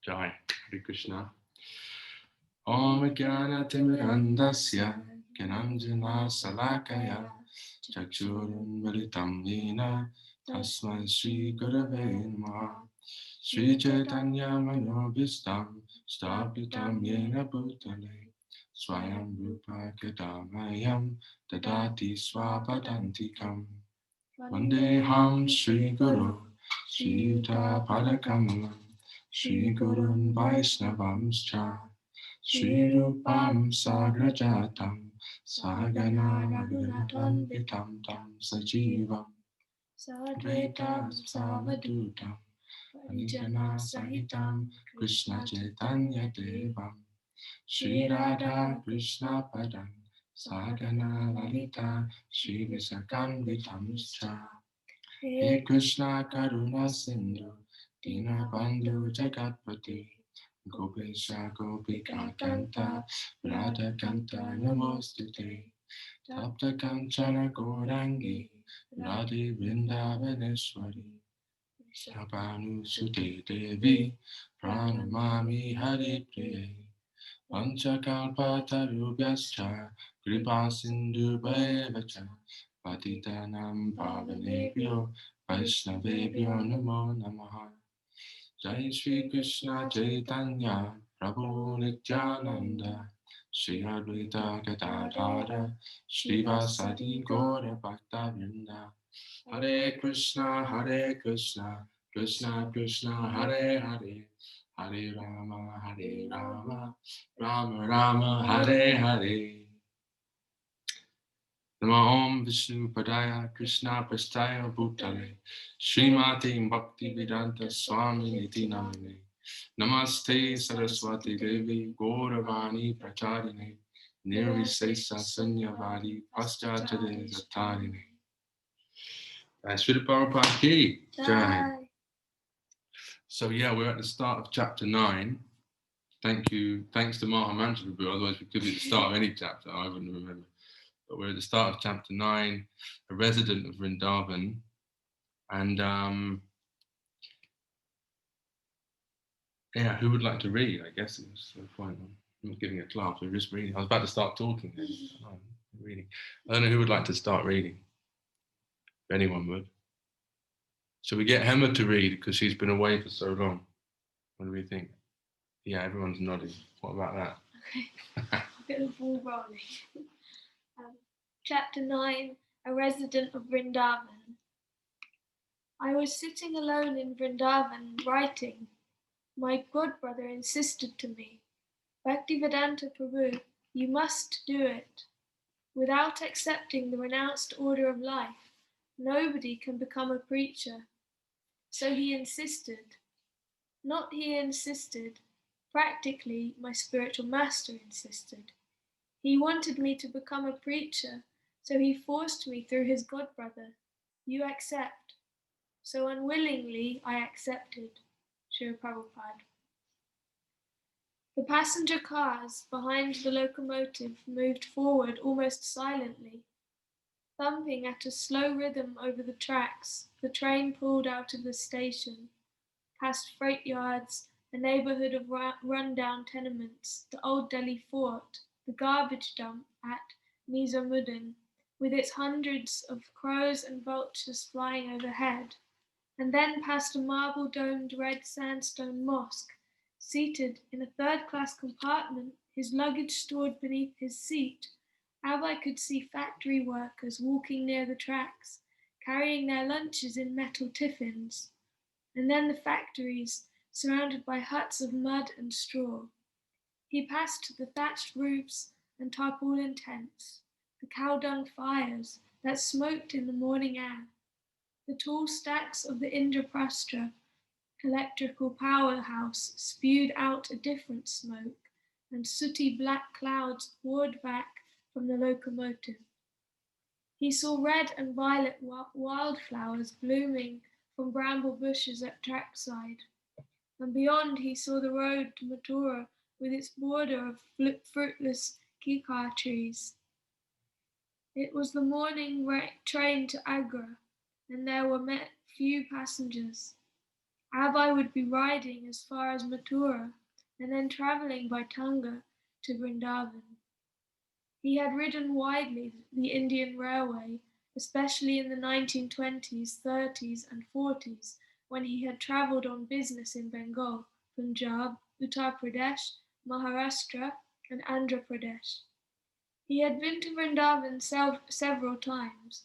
Jai, Hare Krishna. Om Jnana Timirandasya Gyananjana Salakaya Chakshurun Militam Yena Tasmai Shri Gurave Namaha Shri Chaitanya Manobhistam Stapitam Yena Bhutale Swayam Rupa Kadamayam Dadati Swapadantikam Vandeham Shri Guru Shri Yuta Padakamalam Shri Gurun Vaisnavamscha Shri Rupam Sagrajatam Sagana Raghunatam Vitam Tam Sajivam Sadvaitam Savadutam Anjana Sahitam Krishna Chaitanya Devam Shri Radha Krishna Padam Sagana Lalita Shri Visakam Vitamscha He Krishna Karuna Sindhu Dinabandhu Jagatpati Gopesha Gopika Kanta Radha Kanta Namostute Tapta Kanchana Gorangi Radhi Vrindavaneshwari Shabanu Sute Devi Pranamami Hari Priye Panchakalpa Tarubhyascha Kripa Sindhu Bhavacha Patitanam Pavanebhyo Vaishnavebhyo Namo Namaha Jai Shri Krishna Chaitanya Prabhu Nityananda Shri Advaita Gadadhara Shri Vasadi Gaura Bhakta Vrinda Hare Krishna Krishna Krishna Hare Hare Hare Rama Rama Rama Hare Hare Namo Om Vishnu Padaya Krishna Prastaya Bhutale Srimati Bhakti Vedanta Swami Niti Namane Namaste Saraswati Devi Gauravani Pracharine Nirvisesa Sanyavadi Paschatade Zatarine. Srila Prabhupada Ki Jai. So yeah, we're at the start of chapter 9. Thanks to Mahamantra Prabhu, otherwise we could be at the start of any chapter, I wouldn't remember. But we're at the start of chapter 9, a resident of Vrindavan. And yeah, who would like to read? I guess it was fine. I'm not giving a class, we're just reading. I was about to start talking then. Reading. I don't know who would like to start reading. If anyone would. Shall we get Hema to read because she's been away for so long? What do we think? Yeah, everyone's nodding. What about that? Okay, I'll get the ball rolling. Chapter 9, A Resident of Vrindavan. I was sitting alone in Vrindavan writing. My godbrother insisted to me, Bhaktivedanta Prabhu, you must do it. Without accepting the renounced order of life, nobody can become a preacher. So he insisted. Not he insisted, practically my spiritual master insisted. He wanted me to become a preacher, so he forced me through his godbrother. You accept. So unwillingly I accepted. Srila Prabhupada. The passenger cars behind the locomotive moved forward almost silently. Thumping at a slow rhythm over the tracks, the train pulled out of the station, past freight yards, a neighborhood of run-down tenements, the old Delhi fort, the garbage dump at Nizamuddin, with its hundreds of crows and vultures flying overhead, and then past a marble-domed red sandstone mosque, seated in a third-class compartment, his luggage stored beneath his seat. Rabbi could see factory workers walking near the tracks, carrying their lunches in metal tiffins, and then the factories, surrounded by huts of mud and straw. He passed the thatched roofs and tarpaulin tents, the cow-dung fires that smoked in the morning air, the tall stacks of the Indraprastha electrical powerhouse spewed out a different smoke, and sooty black clouds poured back from the locomotive. He saw red and violet wildflowers blooming from bramble bushes at trackside, and beyond he saw the road to Mathura with its border of fruitless kikar trees. It was the morning train to Agra, and there were few passengers. Abhay would be riding as far as Mathura and then travelling by Tanga to Vrindavan. He had ridden widely the Indian Railway, especially in the 1920s, 30s and 40s, when he had travelled on business in Bengal, Punjab, Uttar Pradesh, Maharashtra and Andhra Pradesh. He had been to Vrindavan several times.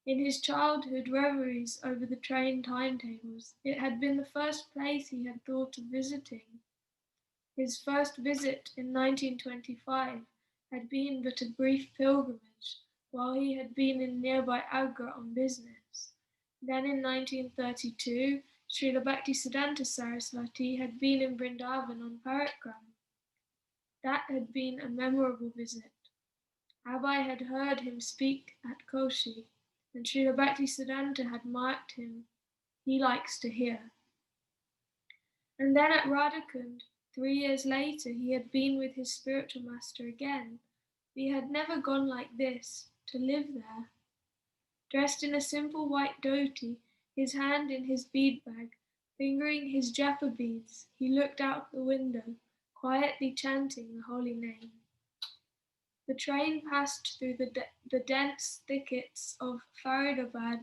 In his childhood reveries over the train timetables, it had been the first place he had thought of visiting. His first visit in 1925 had been but a brief pilgrimage, while he had been in nearby Agra on business. Then in 1932, Srila Bhaktisiddhanta Saraswati had been in Vrindavan on Parakram. That had been a memorable visit. Abhay had heard him speak at Koshi, and Srila Bhaktisiddhanta had marked him. He likes to hear. And then at Radhakund, 3 years later, he had been with his spiritual master again. He had never gone like this, to live there. Dressed in a simple white dhoti, his hand in his bead bag, fingering his japa beads, he looked out the window, quietly chanting the holy name. The train passed through the dense thickets of Faridabad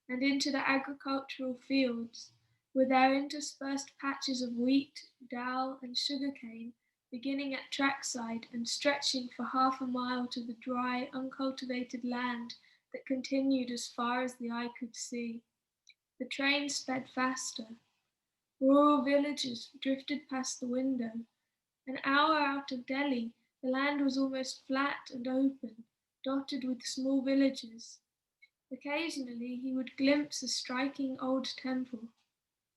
and into the agricultural fields, with their interspersed patches of wheat, dal, and sugar-cane, beginning at trackside and stretching for half a mile to the dry, uncultivated land that continued as far as the eye could see. The train sped faster. Rural villages drifted past the window. An hour out of Delhi, the land was almost flat and open, dotted with small villages. Occasionally he would glimpse a striking old temple,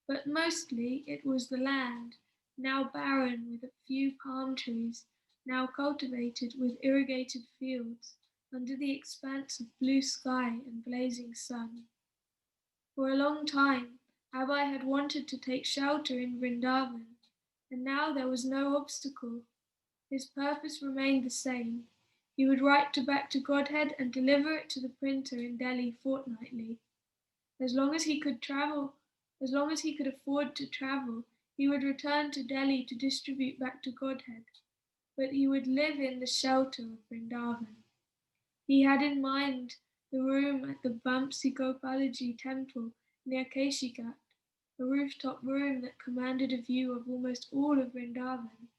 but mostly it was the land, now barren with a few palm trees, now cultivated with irrigated fields, under the expanse of blue sky and blazing sun. For a long time, Abhay had wanted to take shelter in Vrindavan, and now there was no obstacle. His purpose remained the same. He would write back to Godhead and deliver it to the printer in Delhi fortnightly. As long as he could afford to travel, he would return to Delhi to distribute back to Godhead. But he would live in the shelter of Vrindavan. He had in mind the room at the Vamsi Gopalaji temple near Keshigat, a rooftop room that commanded a view of almost all of Vrindavan.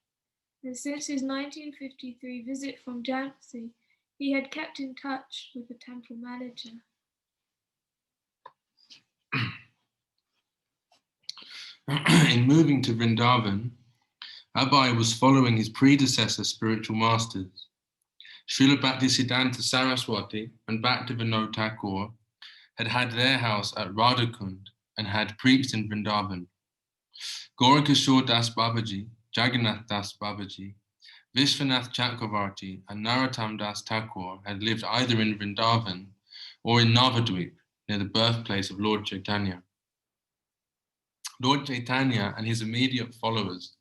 And since his 1953 visit from Jhansi, he had kept in touch with the temple manager. In moving to Vrindavan, Abhay was following his predecessor spiritual masters. Srila Bhaktisiddhanta Saraswati and Bhaktivinoda Thakur had had their house at Radhakund and had preached in Vrindavan. Gaurakishore Das Babaji, Jagannath Das Babaji, Vishwanath Chakravarti and Narottam Das Thakur had lived either in Vrindavan or in Navadvip, near the birthplace of Lord Chaitanya. Lord Chaitanya and his immediate followers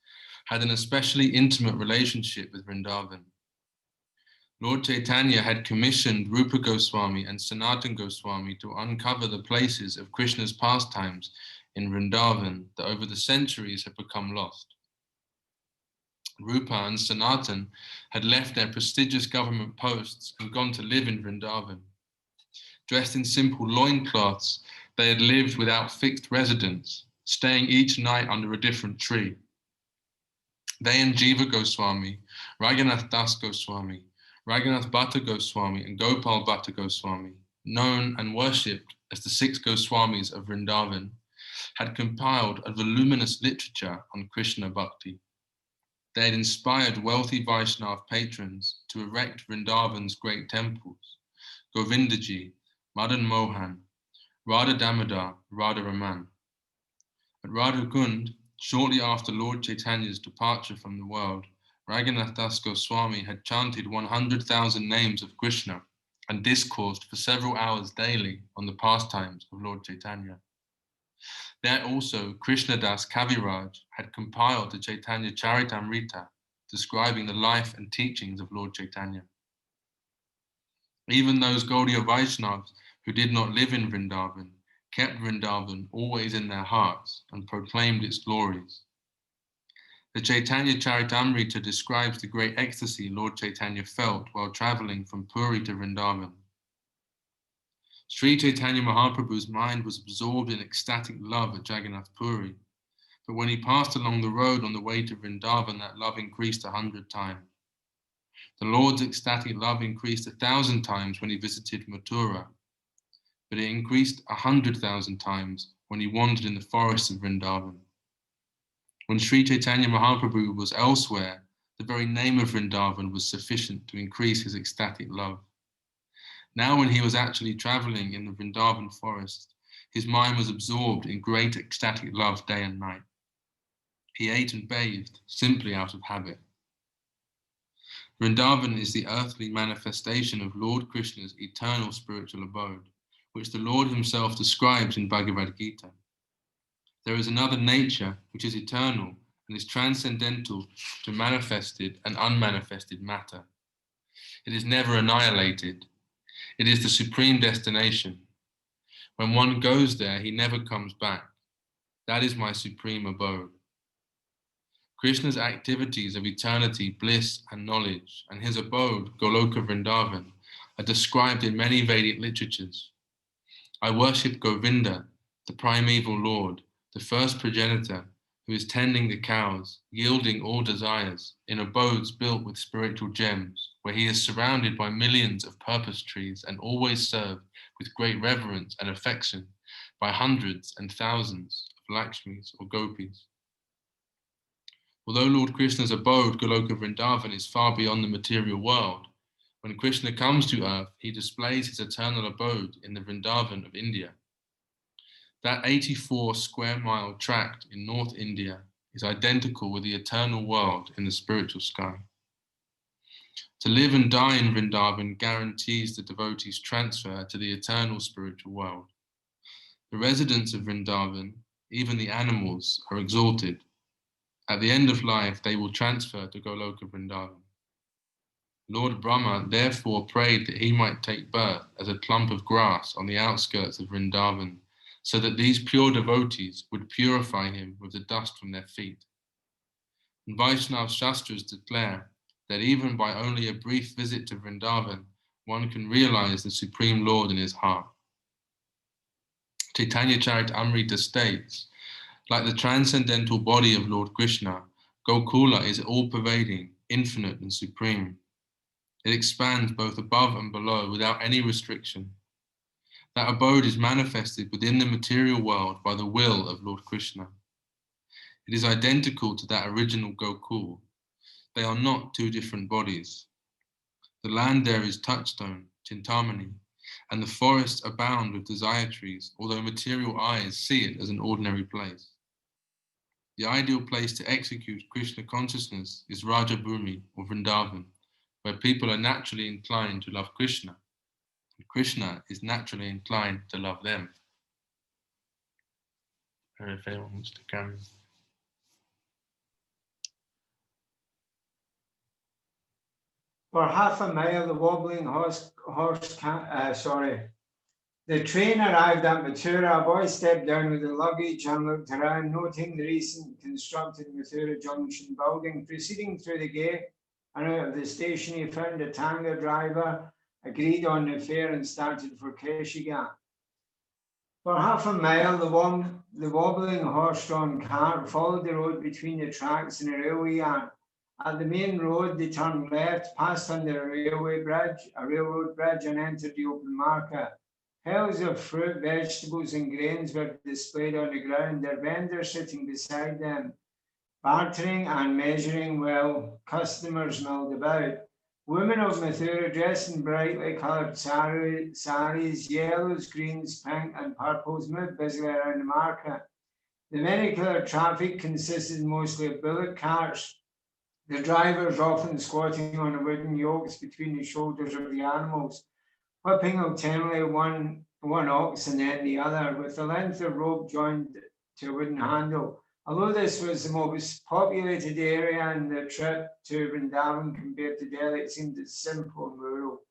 had an especially intimate relationship with Vrindavan. Lord Chaitanya had commissioned Rupa Goswami and Sanatana Goswami to uncover the places of Krishna's pastimes in Vrindavan that over the centuries had become lost. Rupa and Sanatan had left their prestigious government posts and gone to live in Vrindavan. Dressed in simple loincloths, they had lived without fixed residence, staying each night under a different tree. They and Jiva Goswami, Raghunath Das Goswami, Raghunath Bhatta Goswami and Gopal Bhatta Goswami, known and worshipped as the 6 Goswamis of Vrindavan, had compiled a voluminous literature on Krishna Bhakti. They had inspired wealthy Vaishnava patrons to erect Vrindavan's great temples, Govindaji, Madan Mohan, Radha Damodar, Radha Raman. At Radhakund, shortly after Lord Chaitanya's departure from the world, Raghunath Das Goswami had chanted 100,000 names of Krishna and discoursed for several hours daily on the pastimes of Lord Chaitanya. There also, Krishnadas Kaviraj had compiled the Chaitanya Charitamrita, describing the life and teachings of Lord Chaitanya. Even those Gaudiya Vaishnavas who did not live in Vrindavan kept Vrindavan always in their hearts and proclaimed its glories. The Chaitanya Charitamrita describes the great ecstasy Lord Chaitanya felt while traveling from Puri to Vrindavan. Sri Chaitanya Mahaprabhu's mind was absorbed in ecstatic love at Jagannath Puri, but when he passed along the road on the way to Vrindavan, that love increased 100 times. The Lord's ecstatic love increased 1,000 times when he visited Mathura, but it increased 100,000 times when he wandered in the forests of Vrindavan. When Sri Chaitanya Mahaprabhu was elsewhere, the very name of Vrindavan was sufficient to increase his ecstatic love. Now when he was actually traveling in the Vrindavan forest, his mind was absorbed in great ecstatic love day and night. He ate and bathed simply out of habit. Vrindavan is the earthly manifestation of Lord Krishna's eternal spiritual abode, which the Lord himself describes in Bhagavad Gita. There is another nature which is eternal and is transcendental to manifested and unmanifested matter. It is never annihilated. It is the supreme destination. When one goes there, he never comes back. That is my supreme abode. Krishna's activities of eternity, bliss, and knowledge, and his abode, Goloka Vrindavan, are described in many Vedic literatures. I worship Govinda, the primeval Lord, the first progenitor, who is tending the cows, yielding all desires, in abodes built with spiritual gems, where he is surrounded by millions of purpose trees and always served with great reverence and affection by hundreds and thousands of Lakshmis or Gopis. Although Lord Krishna's abode, Goloka Vrindavan, is far beyond the material world, when Krishna comes to earth, he displays his eternal abode in the Vrindavan of India. That 84 square mile tract in North India is identical with the eternal world in the spiritual sky. To live and die in Vrindavan guarantees the devotee's transfer to the eternal spiritual world. The residents of Vrindavan, even the animals, are exalted. At the end of life, they will transfer to Goloka Vrindavan. Lord Brahma therefore prayed that he might take birth as a clump of grass on the outskirts of Vrindavan, so that these pure devotees would purify him with the dust from their feet. And Vaishnava Shastras declare that even by only a brief visit to Vrindavan, one can realize the Supreme Lord in his heart. Chaitanya Charitamrita states, like the transcendental body of Lord Krishna, Gokula is all-pervading, infinite and supreme. It expands both above and below without any restriction. That abode is manifested within the material world by the will of Lord Krishna. It is identical to that original Gokul. They are not two different bodies. The land there is touchstone, Chintamani, and the forests abound with desire trees, although material eyes see it as an ordinary place. The ideal place to execute Krishna consciousness is Rajabhumi or Vrindavan, where people are naturally inclined to love Krishna, and Krishna is naturally inclined to love them. I don't know if anyone wants to carry on. For half a mile, the wobbling the train arrived at Mathura. A boy stepped down with the luggage and looked around, noting the recent constructed Mathura Junction building. Proceeding through the gate and out of the station, he found a tanga driver, agreed on the fare and started for Keshigat. For half a mile, the wobbling horse-drawn cart followed the road between the tracks and the railway yard. At the main road, they turned left, passed under a railroad bridge, and entered the open market. Piles of fruit, vegetables, and grains were displayed on the ground, their vendors sitting beside them, bartering and measuring while customers milled about. Women of Mathura dressed in brightly coloured saris, yellows, greens, pink, and purples moved busily around the market. The many-coloured traffic consisted mostly of bullock carts, the drivers often squatting on the wooden yokes between the shoulders of the animals, whipping alternately one ox and then the other, with the length of rope joined to a wooden handle. Although this was the most populated area in the trip to Vrindavan compared to Delhi, it seemed simple and rural.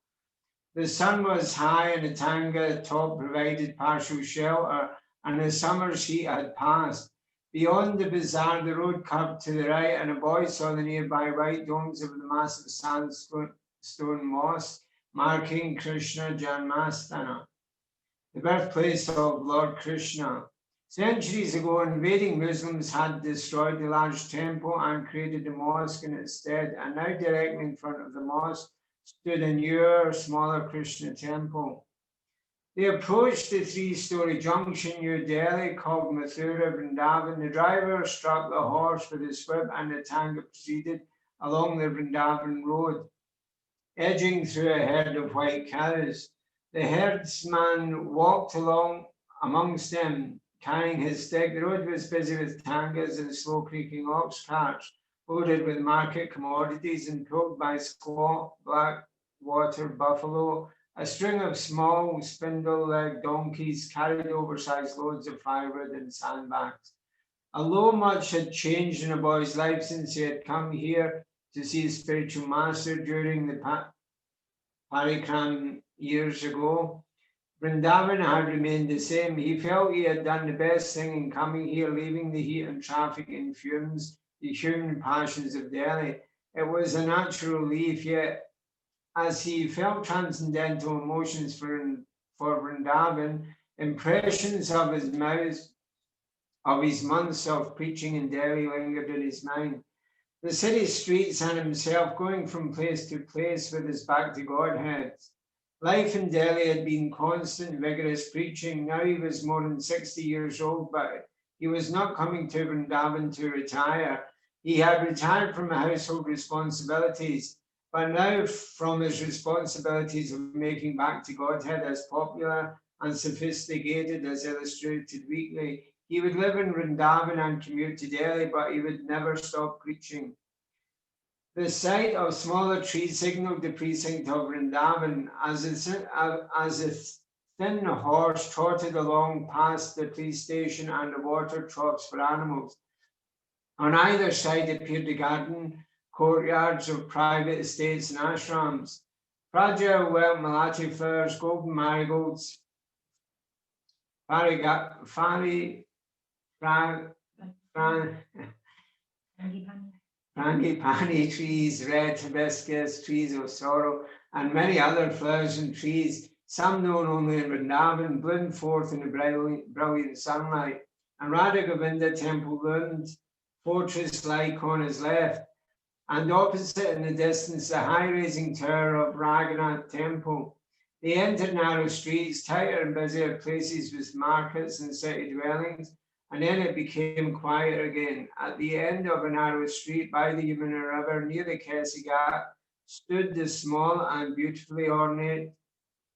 The sun was high and the tanga top provided partial shelter, and the summer heat had passed. Beyond the bazaar, the road curved to the right, and a boy saw the nearby white domes of the massive sandstone mosque, marking Krishna Janmasthana, the birthplace of Lord Krishna. Centuries ago, invading Muslims had destroyed the large temple and created a mosque in its stead, and now directly in front of the mosque stood a newer, smaller Krishna temple. They approached the three-story junction near Delhi called Mathura Vrindavan. The driver struck the horse with his whip and the tanga proceeded along the Vrindavan road, edging through a herd of white cows. The herdsman walked along amongst them, carrying his stick. The road was busy with tangas and slow-creaking ox carts, loaded with market commodities and pulled by squat black water buffalo. A string of small spindle-legged donkeys carried oversized loads of firewood and sandbags. Although much had changed in a boy's life since he had come here to see his spiritual master during the parikram years ago, Vrindavan had remained the same. He felt he had done the best thing in coming here, leaving the heat and traffic and fumes, the human passions of Delhi. It was a natural leaf, yet as he felt transcendental emotions for Vrindavan, impressions of his months of preaching in Delhi lingered in his mind. The city streets and himself going from place to place with his back to Godhead. Life in Delhi had been constant, vigorous preaching. Now he was more than 60 years old, but he was not coming to Vrindavan to retire. He had retired from household responsibilities, but now from his responsibilities of making back to Godhead as popular and sophisticated as illustrated weekly. He would live in Vrindavan and commute to Delhi, but he would never stop preaching. The sight of smaller trees signaled the precinct of Vrindavan as a thin horse trotted along past the police station and the water troughs for animals. On either side appeared the garden courtyards of private estates and ashrams. Fragile wild malati flowers, golden marigolds, frangipani trees, red hibiscus, trees of sorrow, and many other flowers and trees, some known only in Vrindavan, bloomed forth in the brilliant sunlight. And Radha Govinda temple loomed fortress-like on his left, and opposite in the distance, the high-raising tower of Raghunath temple. They entered narrow streets, tighter and busier places with markets and city dwellings, and then it became quiet again. At the end of a narrow street by the Yamuna River, near the Kesi Ghat, stood the small and beautifully ornate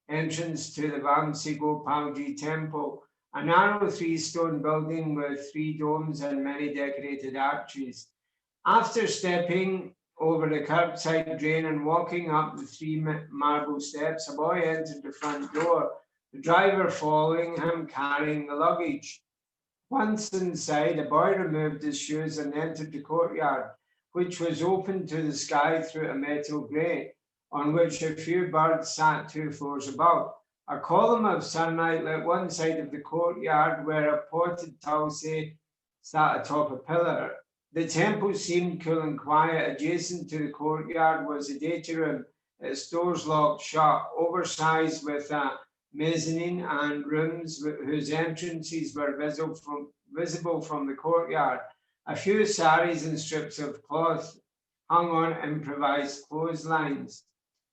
entrance to the Vamsi Gopalji temple, a narrow three-stone building with 3 domes and many decorated arches. After stepping over the curbside drain and walking up the 3 marble steps, a boy entered the front door, the driver following him carrying the luggage. Once inside, a boy removed his shoes and entered the courtyard, which was open to the sky through a metal grate, on which a few birds sat 2 floors above. A column of sunlight lit one side of the courtyard where a potted tulsi sat atop a pillar. The temple seemed cool and quiet. Adjacent to the courtyard was a data room, its doors locked shut, oversized with a mezzanine and rooms whose entrances were visible from the courtyard. A few saris and strips of cloth hung on improvised clotheslines.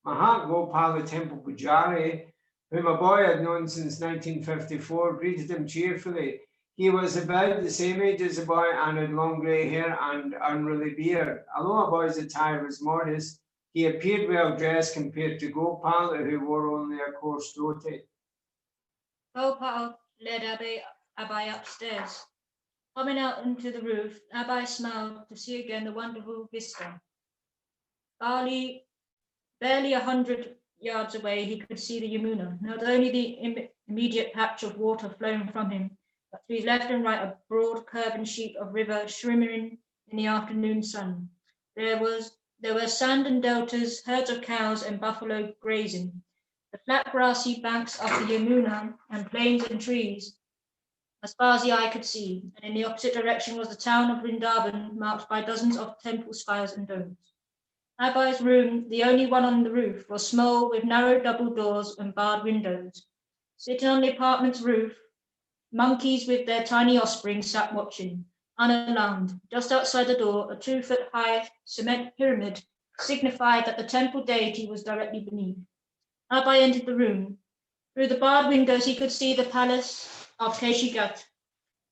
Mahat Gopal, the temple pujari, whom a boy had known since 1954, greeted him cheerfully. He was about the same age as the boy and had long grey hair and unruly beard. Although a boy's attire was modest, he appeared well dressed compared to Gopal, who wore only a coarse dhoti. Gopal led Abai upstairs. Coming out onto the roof, Abai smiled to see again the wonderful vista. Barely 100 yards away, he could see the Yamuna, not only the immediate patch of water flowing from him, but to his left and right, a broad curving sheet of river shimmering in the afternoon sun. There were sand and deltas, herds of cows and buffalo grazing. The flat grassy banks of the Yamuna and plains and trees as far as the eye could see, and in the opposite direction was the town of Vrindavan, marked by dozens of temple spires and domes. Abai's room, the only one on the roof, was small, with narrow double doors and barred windows. Sitting on the apartment's roof, monkeys with their tiny offspring sat watching, unalarmed. Just outside the door, a 2-foot-high cement pyramid signified that the temple deity was directly beneath. Abai entered the room. Through the barred windows, he could see the palace of Keshigat,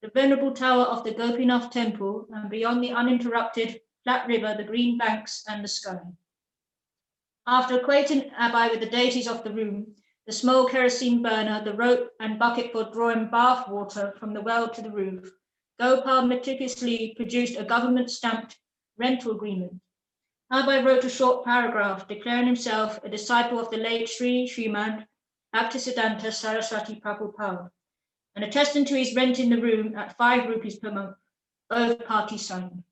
the venerable tower of the Gopinath temple, and beyond the uninterrupted flat river, the green banks and the sky. After acquainting Abai with the deities of the room, the small kerosene burner, the rope and bucket for drawing bath water from the well to the roof, Gopal meticulously produced a government-stamped rental agreement. Abai wrote a short paragraph declaring himself a disciple of the late Sri Srimad Bhaktisiddhanta Saraswati Prabhupada, and attesting to his renting the room at 5 rupees per month. Both parties signed.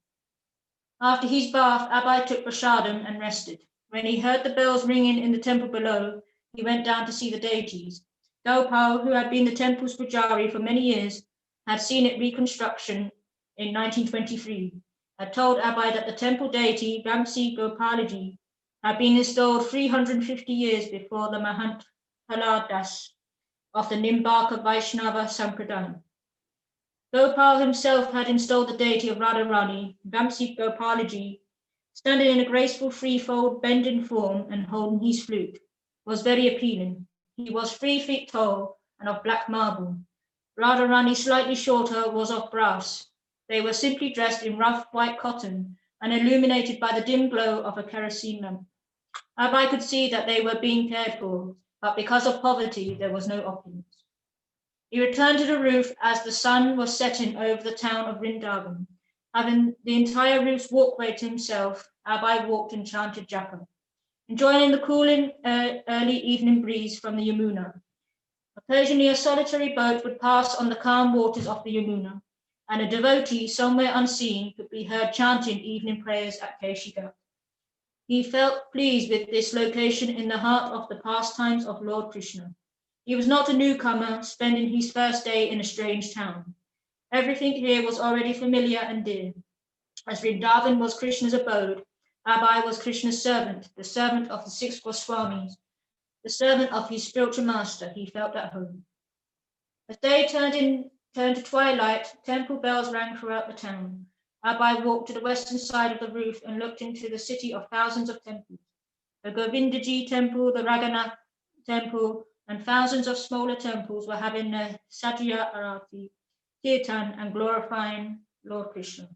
After his bath, Abai took prasadam and rested. When he heard the bells ringing in the temple below, he went down to see the deities. Gopal, who had been the temple's pujari for many years, had seen it reconstruction in 1923, had told Abai that the temple deity, Vamsi Gopalaji, had been installed 350 years before the Mahant Haladas of the Nimbaka Vaishnava Sampradaya. Gopal himself had installed the deity of Radharani, Vamsi Gopalaji, standing in a graceful threefold bending form and holding his flute, was very appealing. He was 3 feet tall and of black marble. Radharani, slightly shorter, was of brass. They were simply dressed in rough white cotton and illuminated by the dim glow of a kerosene lamp. Abai could see that they were being cared for, but because of poverty, there was no opulence. He returned to the roof as the sun was setting over the town of Vrindavan. Having the entire roof's walkway to himself, Abai walked and chanted japa, enjoying the cooling early evening breeze from the Yamuna. Occasionally, a solitary boat would pass on the calm waters of the Yamuna, and a devotee somewhere unseen could be heard chanting evening prayers at Keshigat. He felt pleased with this location in the heart of the pastimes of Lord Krishna. He was not a newcomer, spending his first day in a strange town. Everything here was already familiar and dear. As Vrindavan was Krishna's abode, Abai was Krishna's servant, the servant of the 6 Goswamis, the servant of his spiritual master. He felt at home. As day turned to twilight, temple bells rang throughout the town. Abai walked to the western side of the roof and looked into the city of thousands of temples. The Govindaji temple, the Raghunath temple, and thousands of smaller temples were having their Satya Arati, Kirtan, and glorifying Lord Krishna.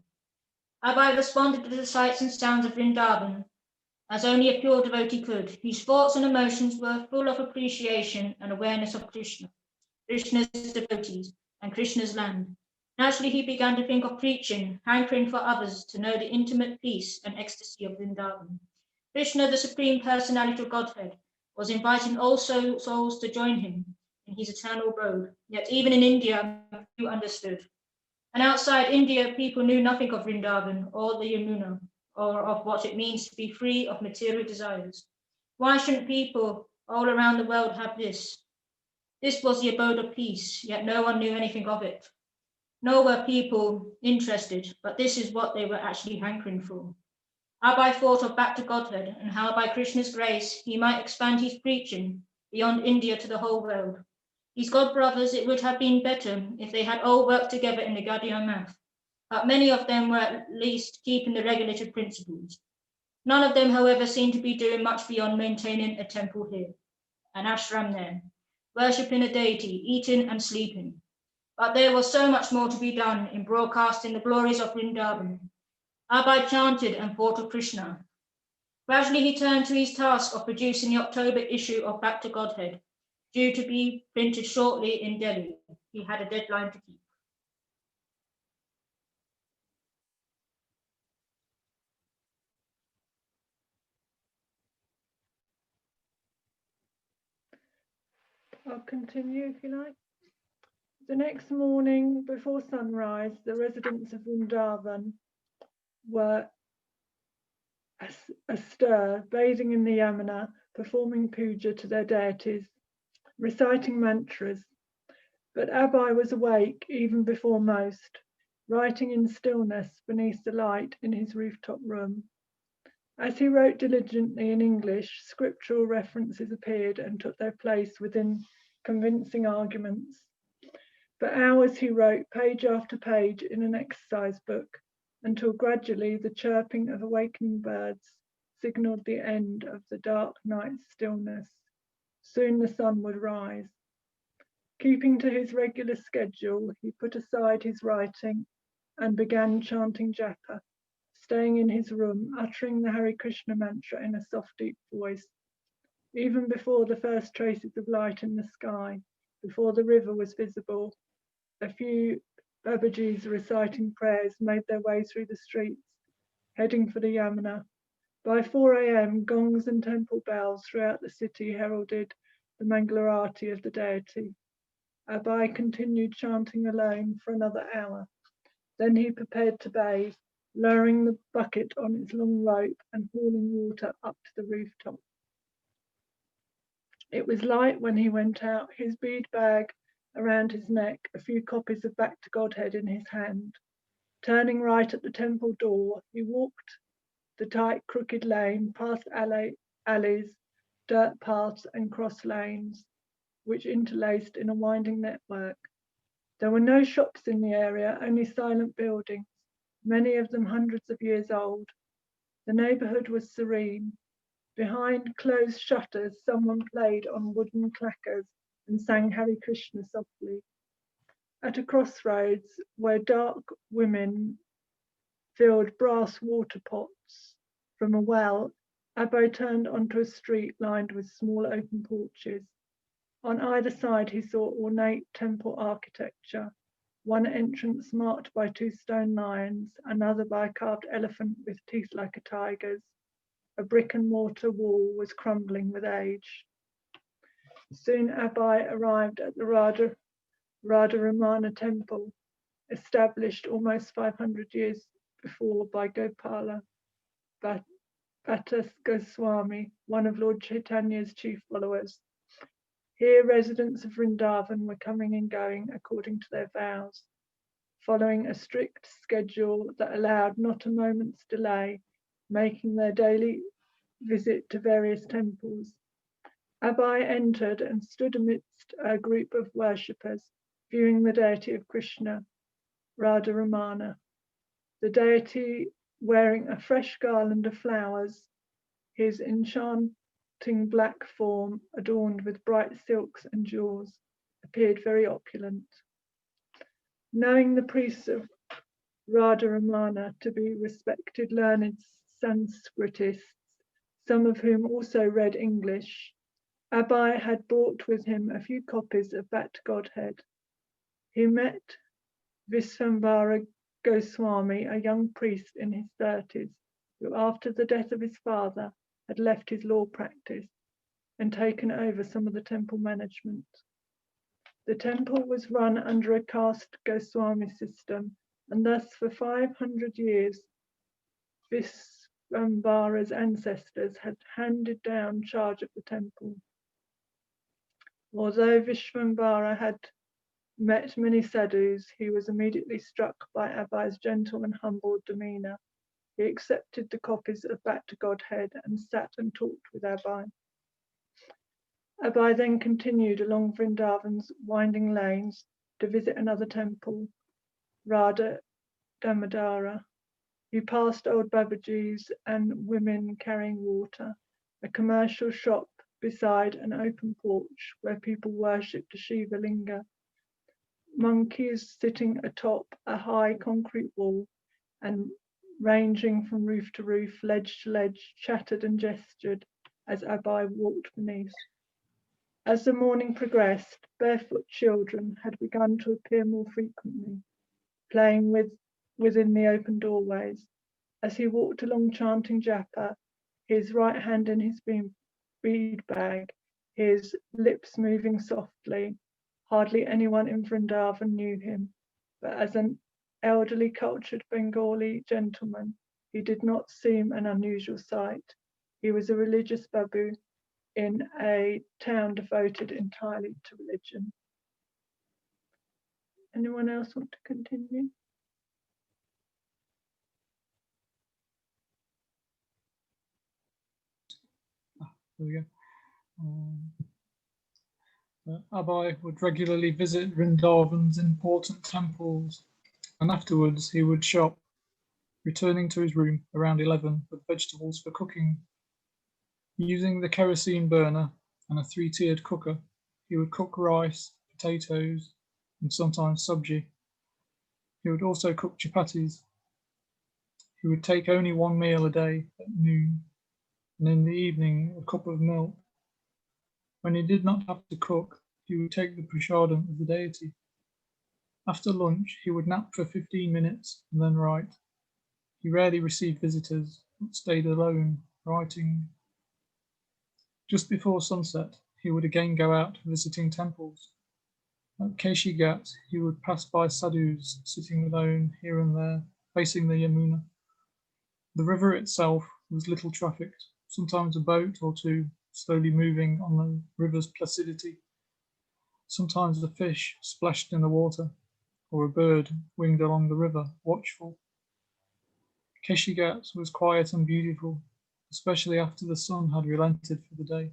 Abai responded to the sights and sounds of Vrindavan as only a pure devotee could. His thoughts and emotions were full of appreciation and awareness of Krishna, Krishna's devotees, and Krishna's land. Naturally, he began to think of preaching, hankering for others to know the intimate peace and ecstasy of Vrindavan. Krishna, the Supreme Personality of Godhead, was inviting all souls to join him in his eternal road. Yet even in India, few understood. And outside India, people knew nothing of Vrindavan or the Yamuna, or of what it means to be free of material desires. Why shouldn't people all around the world have this? This was the abode of peace, yet no one knew anything of it. Nor were people interested, but this is what they were actually hankering for. Abai thought of back to Godhead and how by Krishna's grace he might expand his preaching beyond India to the whole world. His God brothers, it would have been better if they had all worked together in the Gaudiya Math, but many of them were at least keeping the regulated principles. None of them, however, seemed to be doing much beyond maintaining a temple here, an ashram there, worshipping a deity, eating and sleeping. But there was so much more to be done in broadcasting the glories of Vrindavan. Abai chanted and thought of Krishna. Gradually, he turned to his task of producing the October issue of Back to Godhead, due to be printed shortly in Delhi. He had a deadline to keep. I'll continue if you like. The next morning, before sunrise, the residents of Vrindavan were astir, bathing in the Yamuna, performing puja to their deities, reciting mantras. But Abai was awake even before most, writing in stillness beneath the light in his rooftop room. As he wrote diligently in English, scriptural references appeared and took their place within convincing arguments. For hours he wrote page after page in an exercise book, until gradually the chirping of awakening birds signalled the end of the dark night's stillness. Soon the sun would rise. Keeping to his regular schedule, he put aside his writing and began chanting japa, staying in his room, uttering the Hare Krishna mantra in a soft, deep voice. Even before the first traces of light in the sky, before the river was visible, a few Babajis reciting prayers made their way through the streets, heading for the Yamuna. By 4 a.m., gongs and temple bells throughout the city heralded the Mangalarati of the deity. Abai continued chanting alone for another hour. Then he prepared to bathe, lowering the bucket on its long rope and hauling water up to the rooftop. It was light when he went out, his bead bag around his neck, a few copies of Back to Godhead in his hand. Turning right at the temple door, he walked the tight, crooked lane, past alleys, dirt paths and cross lanes, which interlaced in a winding network. There were no shops in the area, only silent buildings, many of them hundreds of years old. The neighbourhood was serene. Behind closed shutters, someone played on wooden clackers and sang Hare Krishna softly. At a crossroads, where dark women filled brass water pots from a well, Abai turned onto a street lined with small open porches. On either side, he saw ornate temple architecture, one entrance marked by 2 stone lions, another by a carved elephant with teeth like a tiger's. A brick and mortar wall was crumbling with age. Soon Abai arrived at the Radharamana temple, established almost 500 years before by Gopala Bhatta Goswami, one of Lord Chaitanya's chief followers. Here residents of Vrindavan were coming and going according to their vows, following a strict schedule that allowed not a moment's delay, making their daily visit to various temples. Abai entered and stood amidst a group of worshippers, viewing the deity of Krishna, Radharamana. The deity, wearing a fresh garland of flowers, his enchanting black form adorned with bright silks and jewels, appeared very opulent. Knowing the priests of Radharamana to be respected learned Sanskritists, some of whom also read English, Abai had brought with him a few copies of Back to Godhead. He met Visvambara Goswami, a young priest in his 30s, who after the death of his father had left his law practice and taken over some of the temple management. The temple was run under a caste Goswami system, and thus for 500 years, Visvambara's ancestors had handed down charge of the temple. Although Vishvambara had met many sadhus, he was immediately struck by Abai's gentle and humble demeanour. He accepted the copies of Back to Godhead and sat and talked with Abai. Abai then continued along Vrindavan's winding lanes to visit another temple, Radha Damodara. He passed old Babajis and women carrying water, a commercial shop beside an open porch where people worshipped a Shiva linga, monkeys sitting atop a high concrete wall and ranging from roof to roof, ledge to ledge, chattered and gestured as Abai walked beneath. As the morning progressed, barefoot children had begun to appear more frequently, playing within the open doorways. As he walked along chanting japa, his right hand in his bead bag, his lips moving softly, hardly anyone in Vrindavan knew him, but as an elderly, cultured Bengali gentleman, he did not seem an unusual sight. He was a religious babu in a town devoted entirely to religion. Anyone else want to continue? There we go. Abai would regularly visit Vrindavan's important temples, and afterwards he would shop, returning to his room around 11 with vegetables for cooking. Using the kerosene burner and a 3-tiered cooker, he would cook rice, potatoes, and sometimes sabji. He would also cook chapatis. He would take only one meal a day at noon, and in the evening a cup of milk. When he did not have to cook, he would take the prasadam of the deity. After lunch, he would nap for 15 minutes and then write. He rarely received visitors, but stayed alone, writing. Just before sunset, he would again go out visiting temples. At Keshi Ghat, he would pass by sadhus sitting alone here and there, facing the Yamuna. The river itself was little trafficked, sometimes a boat or two slowly moving on the river's placidity. Sometimes a fish splashed in the water, or a bird winged along the river, watchful. Keshi Ghat was quiet and beautiful, especially after the sun had relented for the day.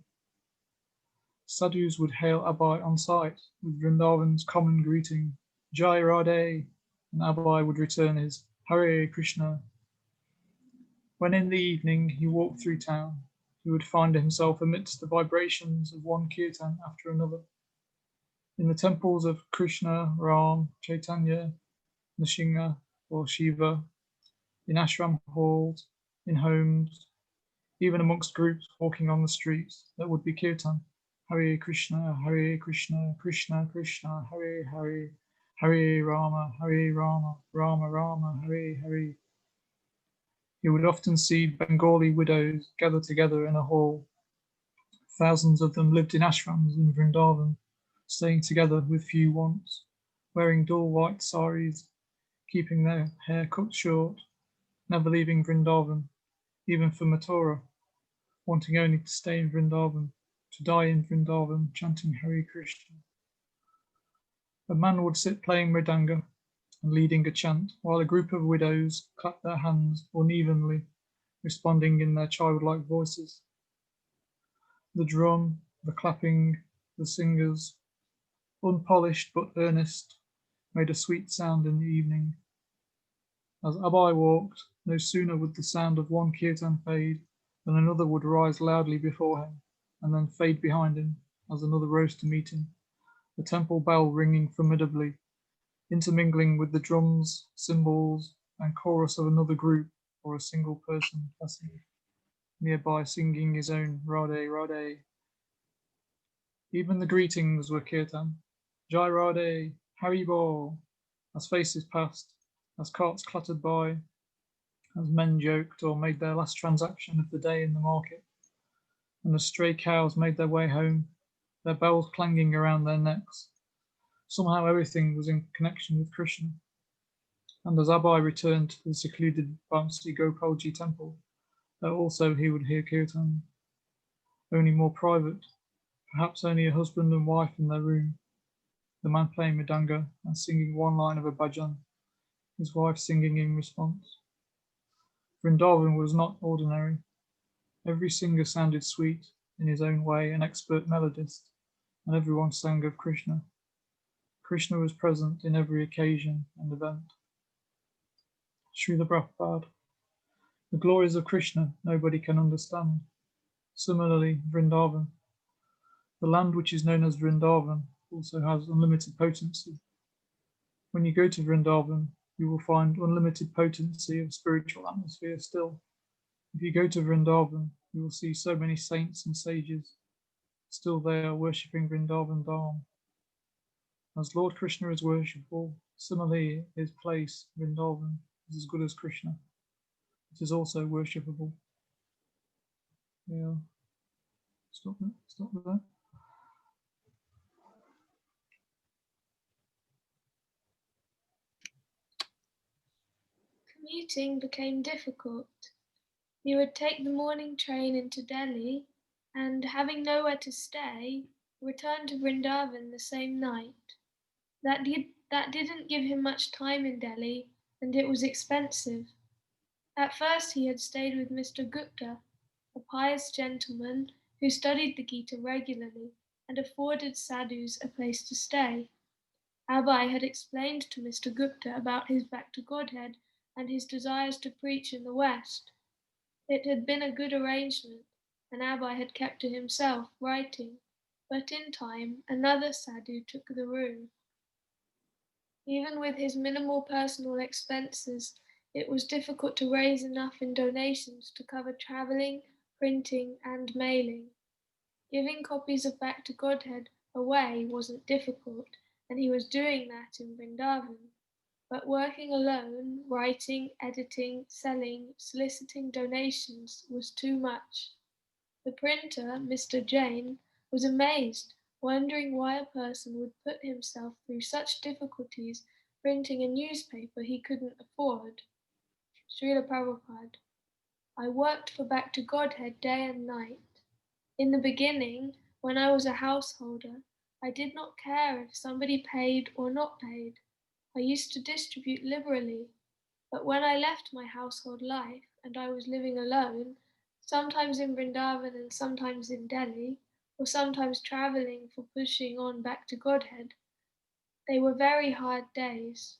Sadhus would hail Abai on sight with Vrindavan's common greeting, Jai Radhe, and Abai would return his Hare Krishna. When in the evening he walked through town, he would find himself amidst the vibrations of one kirtan after another. In the temples of Krishna, Rama, Chaitanya, Nrsimha or Shiva, in ashram halls, in homes, even amongst groups walking on the streets, there would be kirtan. Hare Krishna, Krishna Krishna, Hare Hare, Hare Rama, Rama Rama, Hare Hare. You would often see Bengali widows gather together in a hall. Thousands of them lived in ashrams in Vrindavan, staying together with few wants, wearing dull white saris, keeping their hair cut short, never leaving Vrindavan, even for Mathura, wanting only to stay in Vrindavan, to die in Vrindavan, chanting Hare Krishna. A man would sit playing mridanga and leading a chant, while a group of widows clapped their hands unevenly, responding in their childlike voices. The drum, the clapping, the singers, unpolished but earnest, made a sweet sound in the evening. As Abai walked, no sooner would the sound of one kirtan fade than another would rise loudly before him, and then fade behind him as another rose to meet him, the temple bell ringing formidably, intermingling with the drums, cymbals, and chorus of another group or a single person passing nearby singing his own Radhe Radhe. Even the greetings were kirtan. Jai Radhe, Haribol, as faces passed, as carts clattered by, as men joked or made their last transaction of the day in the market, and as stray cows made their way home, their bells clanging around their necks. Somehow everything was in connection with Krishna. And as Abai returned to the secluded Vamsi Gopalji temple, there also he would hear kirtan, only more private, perhaps only a husband and wife in their room, the man playing mridanga and singing one line of a bhajan, his wife singing in response. Vrindavan was not ordinary. Every singer sounded sweet, in his own way, an expert melodist, and everyone sang of Krishna. Krishna was present in every occasion and event. Srila Prabhupada. The glories of Krishna nobody can understand. Similarly, Vrindavan. The land which is known as Vrindavan also has unlimited potency. When you go to Vrindavan, you will find unlimited potency of spiritual atmosphere still. If you go to Vrindavan, you will see so many saints and sages. Still they are worshipping Vrindavan Dham. As Lord Krishna is worshipful, similarly his place, Vrindavan, is as good as Krishna. It is also worshipable. Yeah. Stop there. Commuting became difficult. He would take the morning train into Delhi and, having nowhere to stay, return to Vrindavan the same night. That that didn't give him much time in Delhi, and it was expensive. At first he had stayed with Mr. Gupta, a pious gentleman who studied the Gita regularly and afforded sadhus a place to stay. Abai had explained to Mr. Gupta about his back to Godhead and his desires to preach in the West. It had been a good arrangement, and Abai had kept to himself, writing, but in time another sadhu took the room. Even with his minimal personal expenses, it was difficult to raise enough in donations to cover travelling, printing, and mailing. Giving copies of Back to Godhead away wasn't difficult, and he was doing that in Vrindavan. But working alone, writing, editing, selling, soliciting donations was too much. The printer, Mr. Jain, was amazed, wondering why a person would put himself through such difficulties printing a newspaper he couldn't afford. Srila Prabhupada: I worked for Back to Godhead day and night. In the beginning, when I was a householder, I did not care if somebody paid or not paid. I used to distribute liberally. But when I left my household life and I was living alone, sometimes in Vrindavan and sometimes in Delhi, or sometimes travelling for pushing on Back to Godhead, they were very hard days.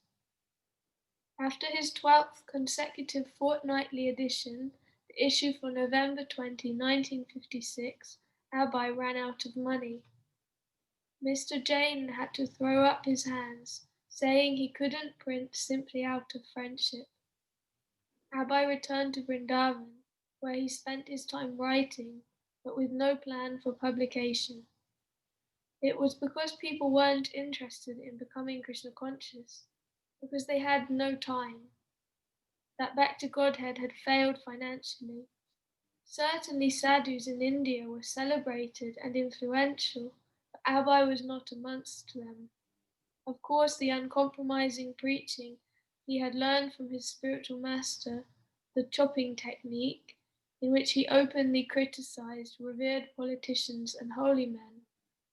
After his 12th consecutive fortnightly edition, the issue for November 20, 1956, Abai ran out of money. Mr. Jain had to throw up his hands, saying he couldn't print simply out of friendship. Abai returned to Vrindavan, where he spent his time writing, but with no plan for publication. It was because people weren't interested in becoming Krishna conscious, because they had no time, that Back to Godhead had failed financially. Certainly sadhus in India were celebrated and influential, but Abai was not amongst them. Of course, the uncompromising preaching he had learned from his spiritual master, the chopping technique, in which he openly criticized revered politicians and holy men,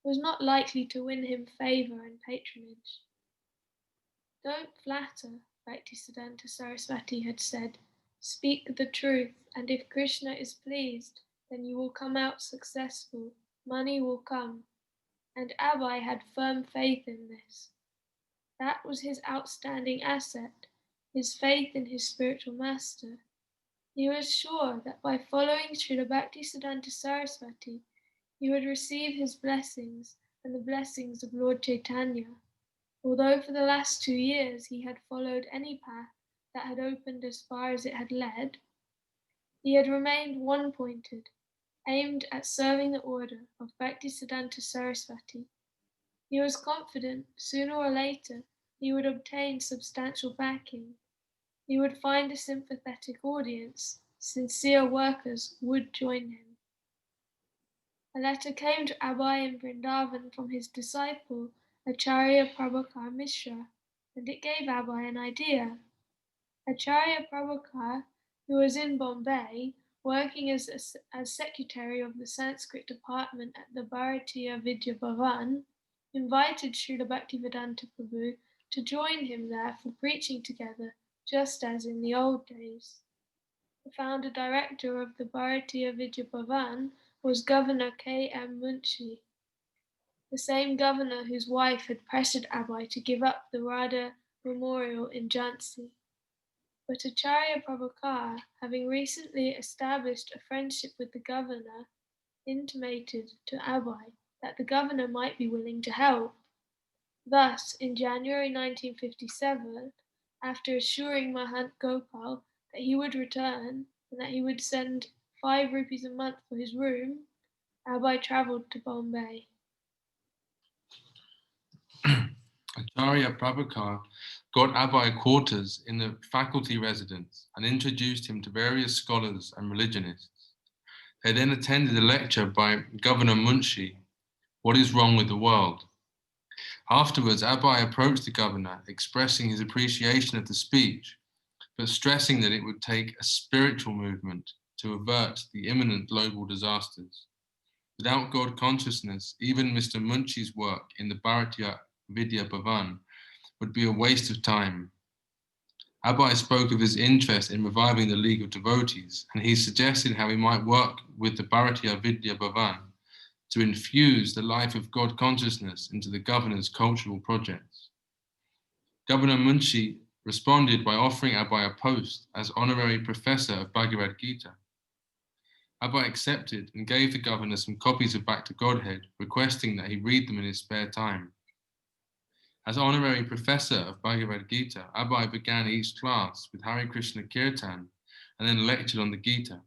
was not likely to win him favor and patronage. Don't flatter, Bhaktisiddhanta Saraswati had said. Speak the truth, and if Krishna is pleased, then you will come out successful, money will come. And Abai had firm faith in this. That was his outstanding asset, his faith in his spiritual master. He was sure that by following Srila Bhaktisiddhanta Saraswati, he would receive his blessings and the blessings of Lord Chaitanya. Although for the last 2 years he had followed any path that had opened as far as it had led, he had remained one-pointed, aimed at serving the order of Bhaktisiddhanta Saraswati. He was confident sooner or later he would obtain substantial backing. He would find a sympathetic audience, sincere workers would join him. A letter came to Abai in Vrindavan from his disciple, Acharya Prabhakar Mishra, and it gave Abai an idea. Acharya Prabhakar, who was in Bombay, working as secretary of the Sanskrit department at the Bharatiya Vidya Bhavan, invited Srila Bhaktivedanta Prabhu to join him there for preaching together, just as in the old days. The founder director of the Bharatiya Vidya Bhavan was Governor K.M. Munshi, the same governor whose wife had pressured Abai to give up the Radha Memorial in Jhansi. But Acharya Prabhakar, having recently established a friendship with the governor, intimated to Abai that the governor might be willing to help. Thus, in January 1957, after assuring Mahant Gopal that he would return and that he would send 5 rupees a month for his room, Abai travelled to Bombay. Acharya Prabhakar got Abai quarters in the faculty residence and introduced him to various scholars and religionists. They then attended a lecture by Governor Munshi, What is Wrong with the World? Afterwards, Abai approached the governor, expressing his appreciation of the speech, but stressing that it would take a spiritual movement to avert the imminent global disasters. Without God consciousness, even Mr. Munshi's work in the Bharatiya Vidya Bhavan would be a waste of time. Abai spoke of his interest in reviving the League of Devotees, and he suggested how he might work with the Bharatiya Vidya Bhavan to infuse the life of God consciousness into the governor's cultural projects. Governor Munshi responded by offering Abai a post as honorary professor of Bhagavad Gita. Abai accepted and gave the governor some copies of Back to Godhead, requesting that he read them in his spare time. As honorary professor of Bhagavad Gita, Abai began each class with Hare Krishna Kirtan and then lectured on the Gita,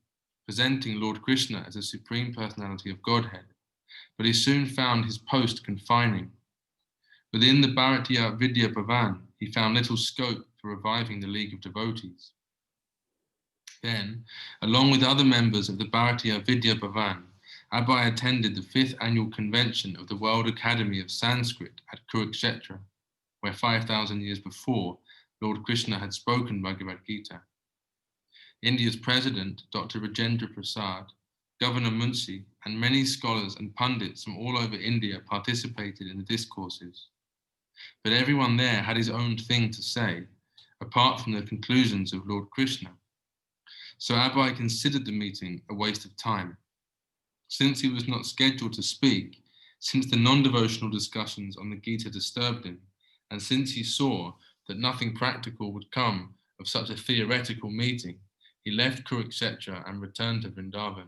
presenting Lord Krishna as a supreme personality of Godhead. But he soon found his post confining. Within the Bharatiya Vidya Bhavan, he found little scope for reviving the League of Devotees. Then, along with other members of the Bharatiya Vidya Bhavan, Abai attended the 5th annual convention of the World Academy of Sanskrit at Kurukshetra, where 5,000 years before, Lord Krishna had spoken Bhagavad Gita. India's president, Dr. Rajendra Prasad, Governor Munshi, and many scholars and pundits from all over India participated in the discourses. But everyone there had his own thing to say, apart from the conclusions of Lord Krishna. So Abai considered the meeting a waste of time. Since he was not scheduled to speak, since the non-devotional discussions on the Gita disturbed him, and since he saw that nothing practical would come of such a theoretical meeting, he left Kurukshetra and returned to Vrindavan.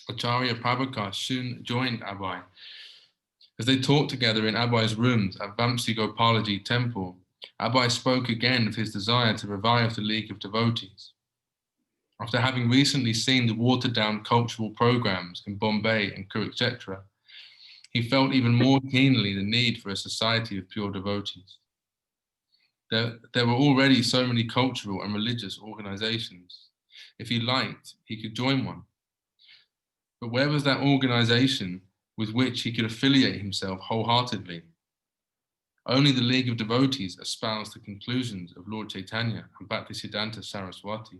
Acharya Prabhakar soon joined Abai. As they talked together in Abai's rooms at Vamsi Gopalaji temple, Abai spoke again of his desire to revive the League of Devotees. After having recently seen the watered-down cultural programs in Bombay and Kurukshetra, he felt even more keenly the need for a society of pure devotees. There were already so many cultural and religious organizations. If he liked, he could join one. But where was that organization with which he could affiliate himself wholeheartedly? Only the League of Devotees espoused the conclusions of Lord Chaitanya and Bhaktisiddhanta Saraswati.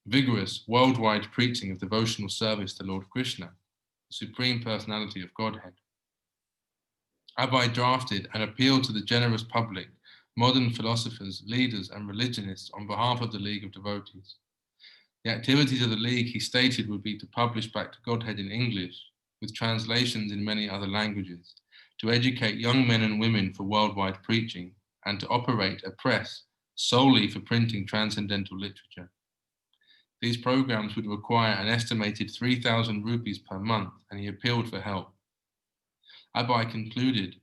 Vigorous, worldwide preaching of devotional service to Lord Krishna, the Supreme Personality of Godhead. Abai drafted and appealed to the generous public, modern philosophers, leaders, and religionists on behalf of the League of Devotees. The activities of the League, he stated, would be to publish Back to Godhead in English, with translations in many other languages, to educate young men and women for worldwide preaching, and to operate a press solely for printing transcendental literature. These programs would require an estimated 3,000 rupees per month, and he appealed for help. Abai concluded,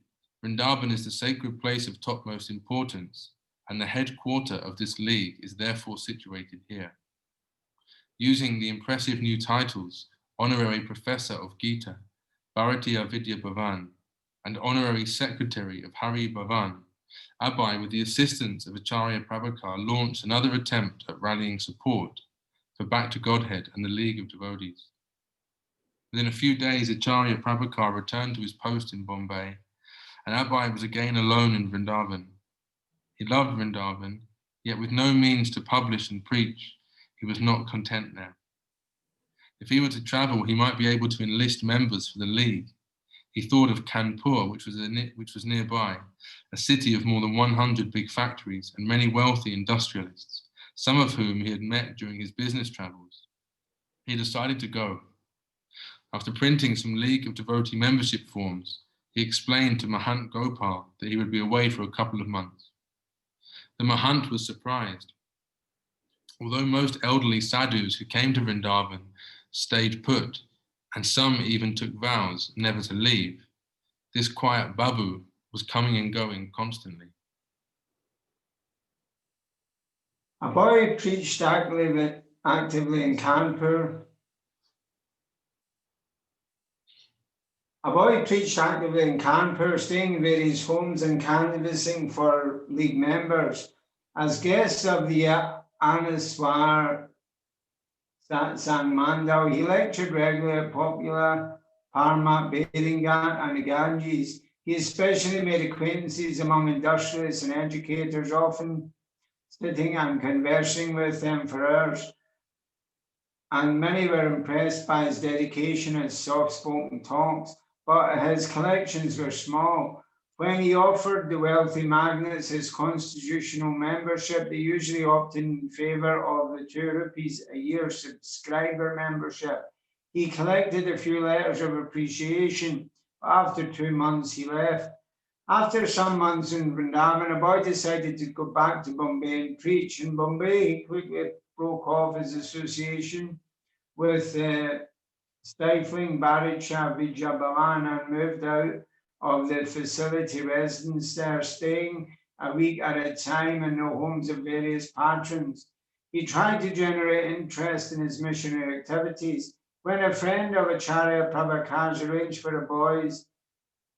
Vrindavan is the sacred place of topmost importance, and the headquarter of this league is therefore situated here. Using the impressive new titles, Honorary Professor of Gita, Bharatiya Vidya Bhavan, and Honorary Secretary of Hare Bhavan, Abai, with the assistance of Acharya Prabhakar, launched another attempt at rallying support for Back to Godhead and the League of Devotees. Within a few days, Acharya Prabhakar returned to his post in Bombay, and Abai was again alone in Vrindavan. He loved Vrindavan, yet with no means to publish and preach, he was not content there. If he were to travel, he might be able to enlist members for the League. He thought of Kanpur, which was nearby, a city of more than 100 big factories and many wealthy industrialists, some of whom he had met during his business travels. He decided to go. After printing some League of Devotee membership forms, he explained to Mahant Gopal that he would be away for a couple of months. The Mahant was surprised. Although most elderly sadhus who came to Vrindavan stayed put, and some even took vows never to leave, this quiet Babu was coming and going constantly. Abai preached actively in Kanpur. Abai preached actively in Kanpur, staying in various homes and canvassing for League members. As guests of the Anaswar Sangmandal, he lectured regularly at popular Parmat, Bedingat, and the Ganges. He especially made acquaintances among industrialists and educators, often sitting and conversing with them for hours. And many were impressed by his dedication and soft-spoken talks, but his collections were small. When he offered the wealthy magnates his constitutional membership, they usually opted in favor of the ₹2 a year subscriber membership. He collected a few letters of appreciation. After 2 months, he left. After some months in Vrindavan, a boy decided to go back to Bombay and preach. In Bombay, he quickly broke off his association with stifling Bharat Vidya Bhavan and moved out of the facility residence there, staying a week at a time in the homes of various patrons. He tried to generate interest in his missionary activities. When a friend of Acharya Prabhakash arranged for the boys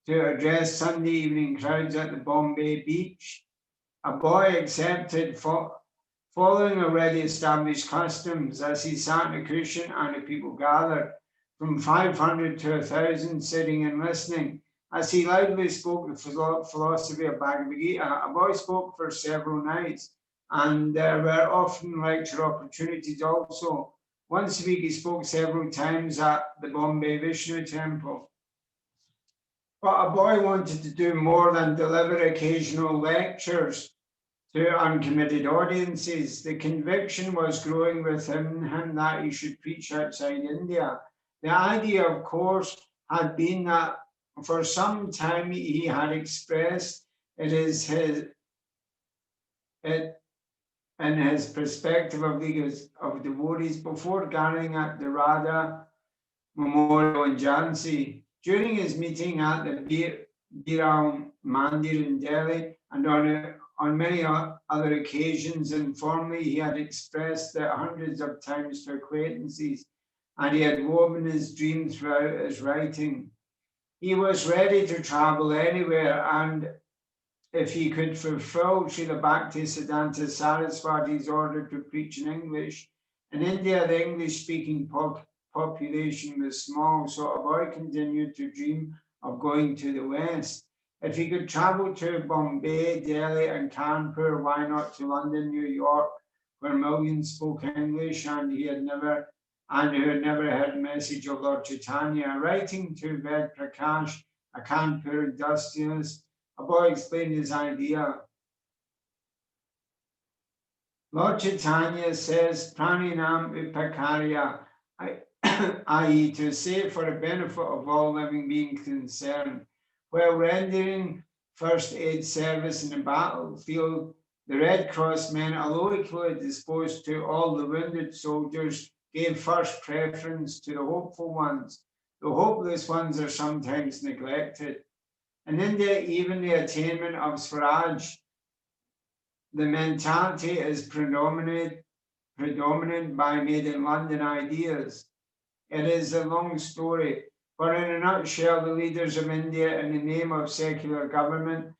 to address Sunday evening crowds at the Bombay beach, a boy accepted following already established customs. As he sat in a cushion and the people gathered from 500 to 1,000 sitting and listening. As he loudly spoke the philosophy of Bhagavad Gita, a boy spoke for several nights, and there were often lecture opportunities also. Once a week he spoke several times at the Bombay Vishnu temple. But a boy wanted to do more than deliver occasional lectures to uncommitted audiences. The conviction was growing within him that he should preach outside India. The idea, of course, had been that for some time he had expressed in his perspective of devotees before gathering at the Radha Memorial in Jhansi. During his meeting at the Biram Mandir in Delhi and on many other occasions, informally, he had expressed that hundreds of times to acquaintances, and he had woven his dream throughout his writing. He was ready to travel anywhere, and if he could fulfill Srila Bhaktisiddhanta Saraswati's order to preach in English. In India, the English-speaking population was small, so a boy continued to dream of going to the West. If he could travel to Bombay, Delhi, and Canterbury, why not to London, New York, where millions spoke English and who had never heard a message of Lord Chaitanya. Writing to Ved Prakash, a Kanpur industrialist, a boy explained his idea. Lord Chaitanya says, Praninam Vipakarya, i.e. to say for the benefit of all living beings concerned. While rendering first aid service in the battlefield, the Red Cross men, although equally disposed to all the wounded soldiers, gave first preference to the hopeful ones. The hopeless ones are sometimes neglected. In India, even the attainment of Swaraj, the mentality is predominant by made in London ideas. It is a long story, but in a nutshell, the leaders of India, in the name of secular government,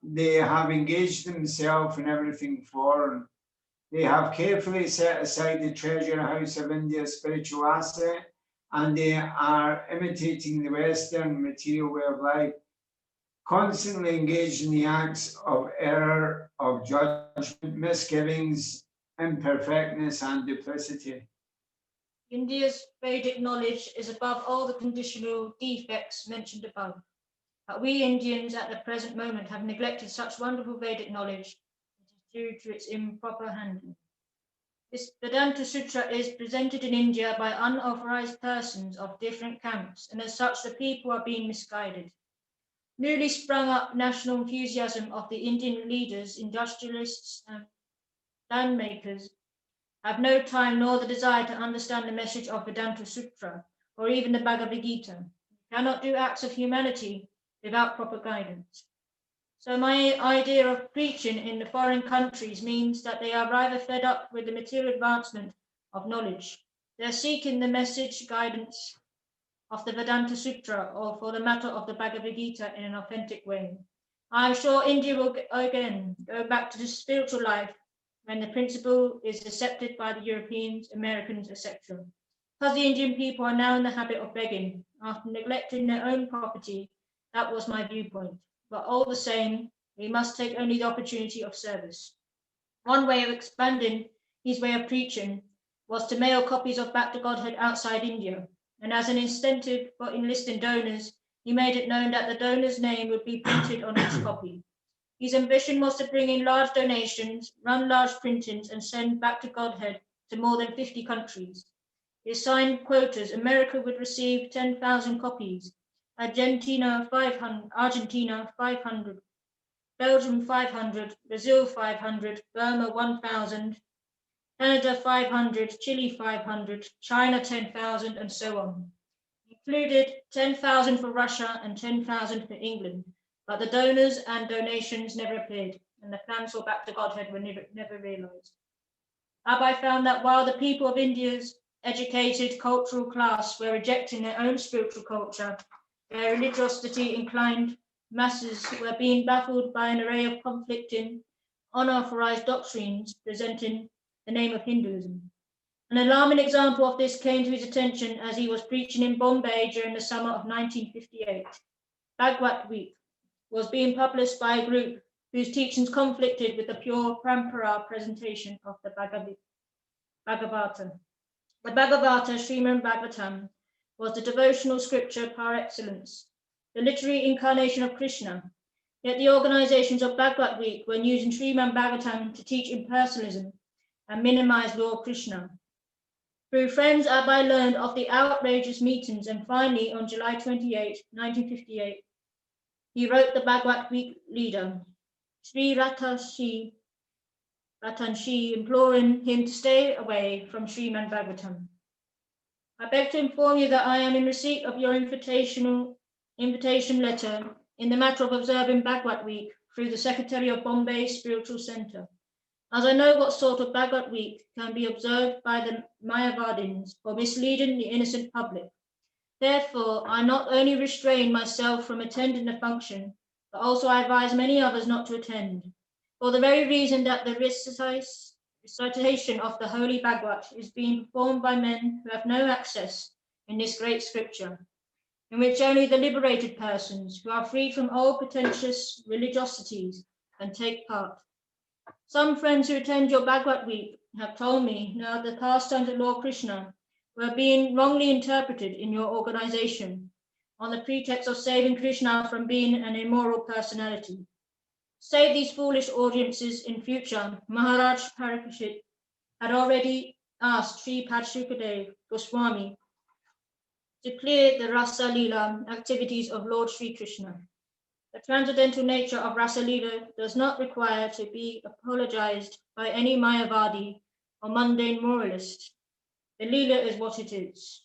they have engaged themselves in everything foreign. They have carefully set aside the treasure house of India's spiritual asset, and they are imitating the Western material way of life, constantly engaged in the acts of error, of judgment, misgivings, imperfectness, and duplicity. India's Vedic knowledge is above all the conditional defects mentioned above. But we Indians at the present moment have neglected such wonderful Vedic knowledge. It is due to its improper handling. This Vedanta Sutra is presented in India by unauthorized persons of different camps, and as such the people are being misguided. Newly sprung up national enthusiasm of the Indian leaders, industrialists, and landmakers have no time nor the desire to understand the message of Vedanta Sutra or even the Bhagavad Gita. You cannot do acts of humanity without proper guidance. So my idea of preaching in the foreign countries means that they are rather fed up with the material advancement of knowledge. They are seeking the message guidance of the Vedanta Sutra, or for the matter of the Bhagavad Gita, in an authentic way. I am sure India will again go back to the spiritual life when the principle is accepted by the Europeans, Americans, etc. Because the Indian people are now in the habit of begging, after neglecting their own property, that was my viewpoint. But all the same, we must take only the opportunity of service. One way of expanding his way of preaching was to mail copies of Back to Godhead outside India, and as an incentive for enlisting donors, he made it known that the donor's name would be printed on each copy. His ambition was to bring in large donations, run large printings, and send back to Godhead to more than 50 countries. His signed quotas: America would receive 10,000 copies, Argentina 500, Belgium 500, Brazil 500, Burma 1,000, Canada 500, Chile 500, China 10,000, and so on. Included 10,000 for Russia and 10,000 for England, but the donors and donations never appeared, and the plans for Back to Godhead were never realized. Abai found that while the people of India's educated cultural class were rejecting their own spiritual culture, their religiosity-inclined masses were being baffled by an array of conflicting, unauthorized doctrines presenting the name of Hinduism. An alarming example of this came to his attention as he was preaching in Bombay during the summer of 1958. Bhagwat Week was being published by a group whose teachings conflicted with the pure Parampara presentation of the Bhagavata. The Bhagavata, Srimad Bhagavatam, was the devotional scripture par excellence, the literary incarnation of Krishna. Yet the organizations of Bhagwat Week were using Srimad Bhagavatam to teach impersonalism and minimize Lord Krishna. Through friends, Abai learned of the outrageous meetings, and finally, on July 28, 1958, he wrote the Bhagwat Week leader, Sri Ratanshi, imploring him to stay away from Srimad Bhagavatam. I beg to inform you that I am in receipt of your invitation letter in the matter of observing Bhagwat Week through the Secretary of Bombay Spiritual Centre. As I know what sort of Bhagwat Week can be observed by the Mayavadins for misleading the innocent public. Therefore, I not only restrain myself from attending the function, but also I advise many others not to attend, for the very reason that the recitation of the Holy Bhagwat is being performed by men who have no access in this great scripture, in which only the liberated persons who are free from all pretentious religiosities can take part. Some friends who attend your Bhagwat Week have told me now the pastimes of Lord Krishna were being wrongly interpreted in your organization on the pretext of saving Krishna from being an immoral personality. Save these foolish audiences in future. Maharaj Parikshit had already asked Sri Padshukadeva Goswami to clear the Rasa Leela activities of Lord Sri Krishna. The transcendental nature of Rasa Leela does not require to be apologized by any Mayavadi or mundane moralist. The Leela is what it is.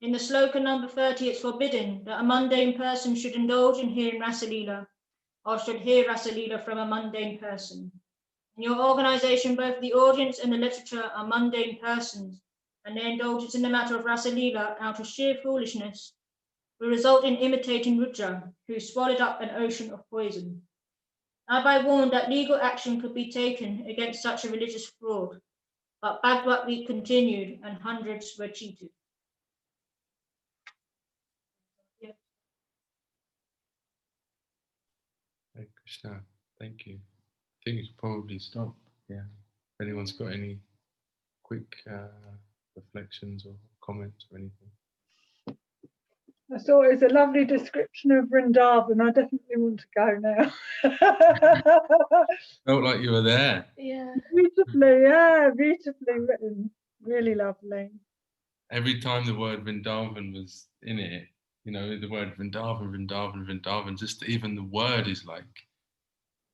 In the sloka number 30, it's forbidden that a mundane person should indulge in hearing Rasa Leela or should hear Rasa Leela from a mundane person. In your organization, both the audience and the literature are mundane persons, and their indulgence in the matter of Rasa Leela out of sheer foolishness will result in imitating Rudra, who swallowed up an ocean of poison. Abai warned that legal action could be taken against such a religious fraud, but Bhagwat Week continued and hundreds were cheated. Hare Krishna, thank you. I think you should probably stop. Yeah. If anyone's got any quick reflections or comments or anything. I thought it was a lovely description of Vrindavan. I definitely want to go now. Felt like you were there. Yeah. Beautifully written. Really lovely. Every time the word Vrindavan was in it, you know, the word Vrindavan, just even the word is like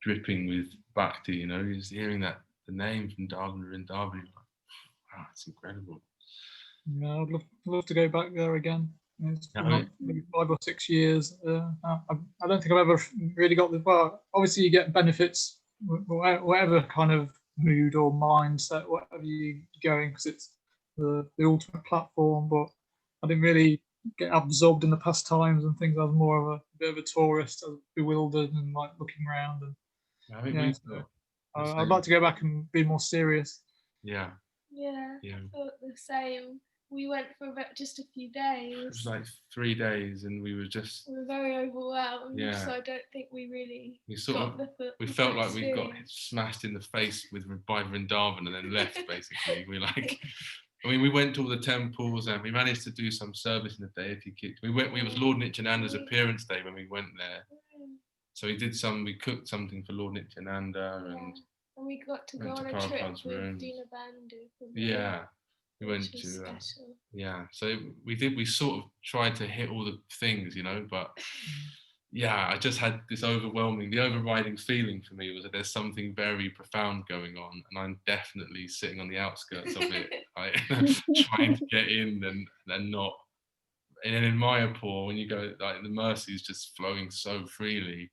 dripping with bhakti, you know, just hearing that, the name Vrindavan, you're like, wow, it's incredible. Yeah, I'd love to go back there again. It's been like maybe 5 or 6 years. I don't think I've ever really got the bar. Obviously, you get benefits, whatever kind of mood or mindset, whatever you're going, because it's the ultimate platform. But I didn't really get absorbed in the pastimes and things. I was more of a bit of a tourist. I was bewildered and like looking around. And I think so I'd like to go back and be more serious. Yeah. Yeah, I thought the same. We went for about just a few days. It was like 3 days, and we were very overwhelmed. Yeah. So I don't think we really we felt like we got smashed in the face by Vrindavan and then left. Basically, we like I mean, we went to all the temples and we managed to do some service in the deity kitchen. It was Lord Nityananda's appearance day when we went there. So we cooked something for Lord Nityananda and we got to go went on to a trip Prabhupada's with room. Dina Bandhu. Yeah, we went to special. yeah. So we sort of tried to hit all the things, you know, but yeah, I just had this the overriding feeling for me was that there's something very profound going on, and I'm definitely sitting on the outskirts of it, like, trying to get in and not. And then in Mayapur, when you go, like, the mercy is just flowing so freely,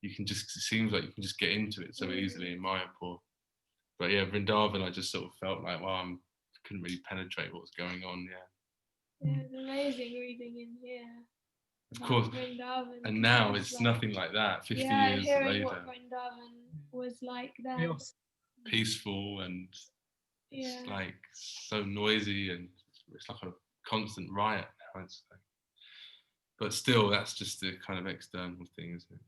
it seems like you can just get into it so easily in Mayapur. But yeah, Vrindavan, I just sort of felt like, well, I couldn't really penetrate what was going on. Yeah, it's amazing reading in here. Of course, Vrindavan, and now it's nothing like that. 50 years hearing later, what Vrindavan was like then. Yes. Peaceful and it's like so noisy, and it's like a constant riot now. But still, that's just the kind of external thing, isn't it?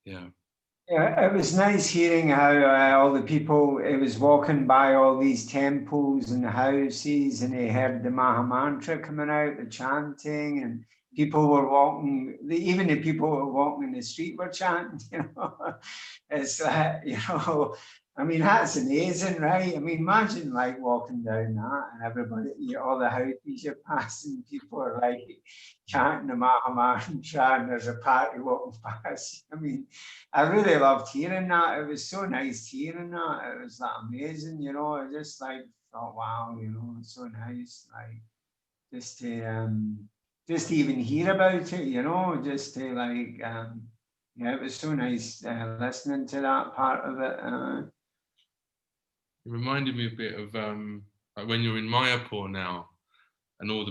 Yeah. Yeah, it was nice hearing how all the people, it was walking by all these temples and houses, and he heard the Maha Mantra coming out, the chanting, and people were walking, even the people who were walking in the street were chanting, you know. It's like, you know, I mean, that's amazing, right? I mean, imagine like walking down that and everybody, all the houses you're passing, people are like chanting the Maha Mantra and there's a party walking past. I mean, I really loved hearing that. It was so nice hearing that. It was like amazing, you know. I just like thought, wow, you know, it's so nice. Like just to even hear about it, you know, just to like yeah, it was so nice listening to that part of it. It reminded me a bit of like when you're in Mayapur now, and all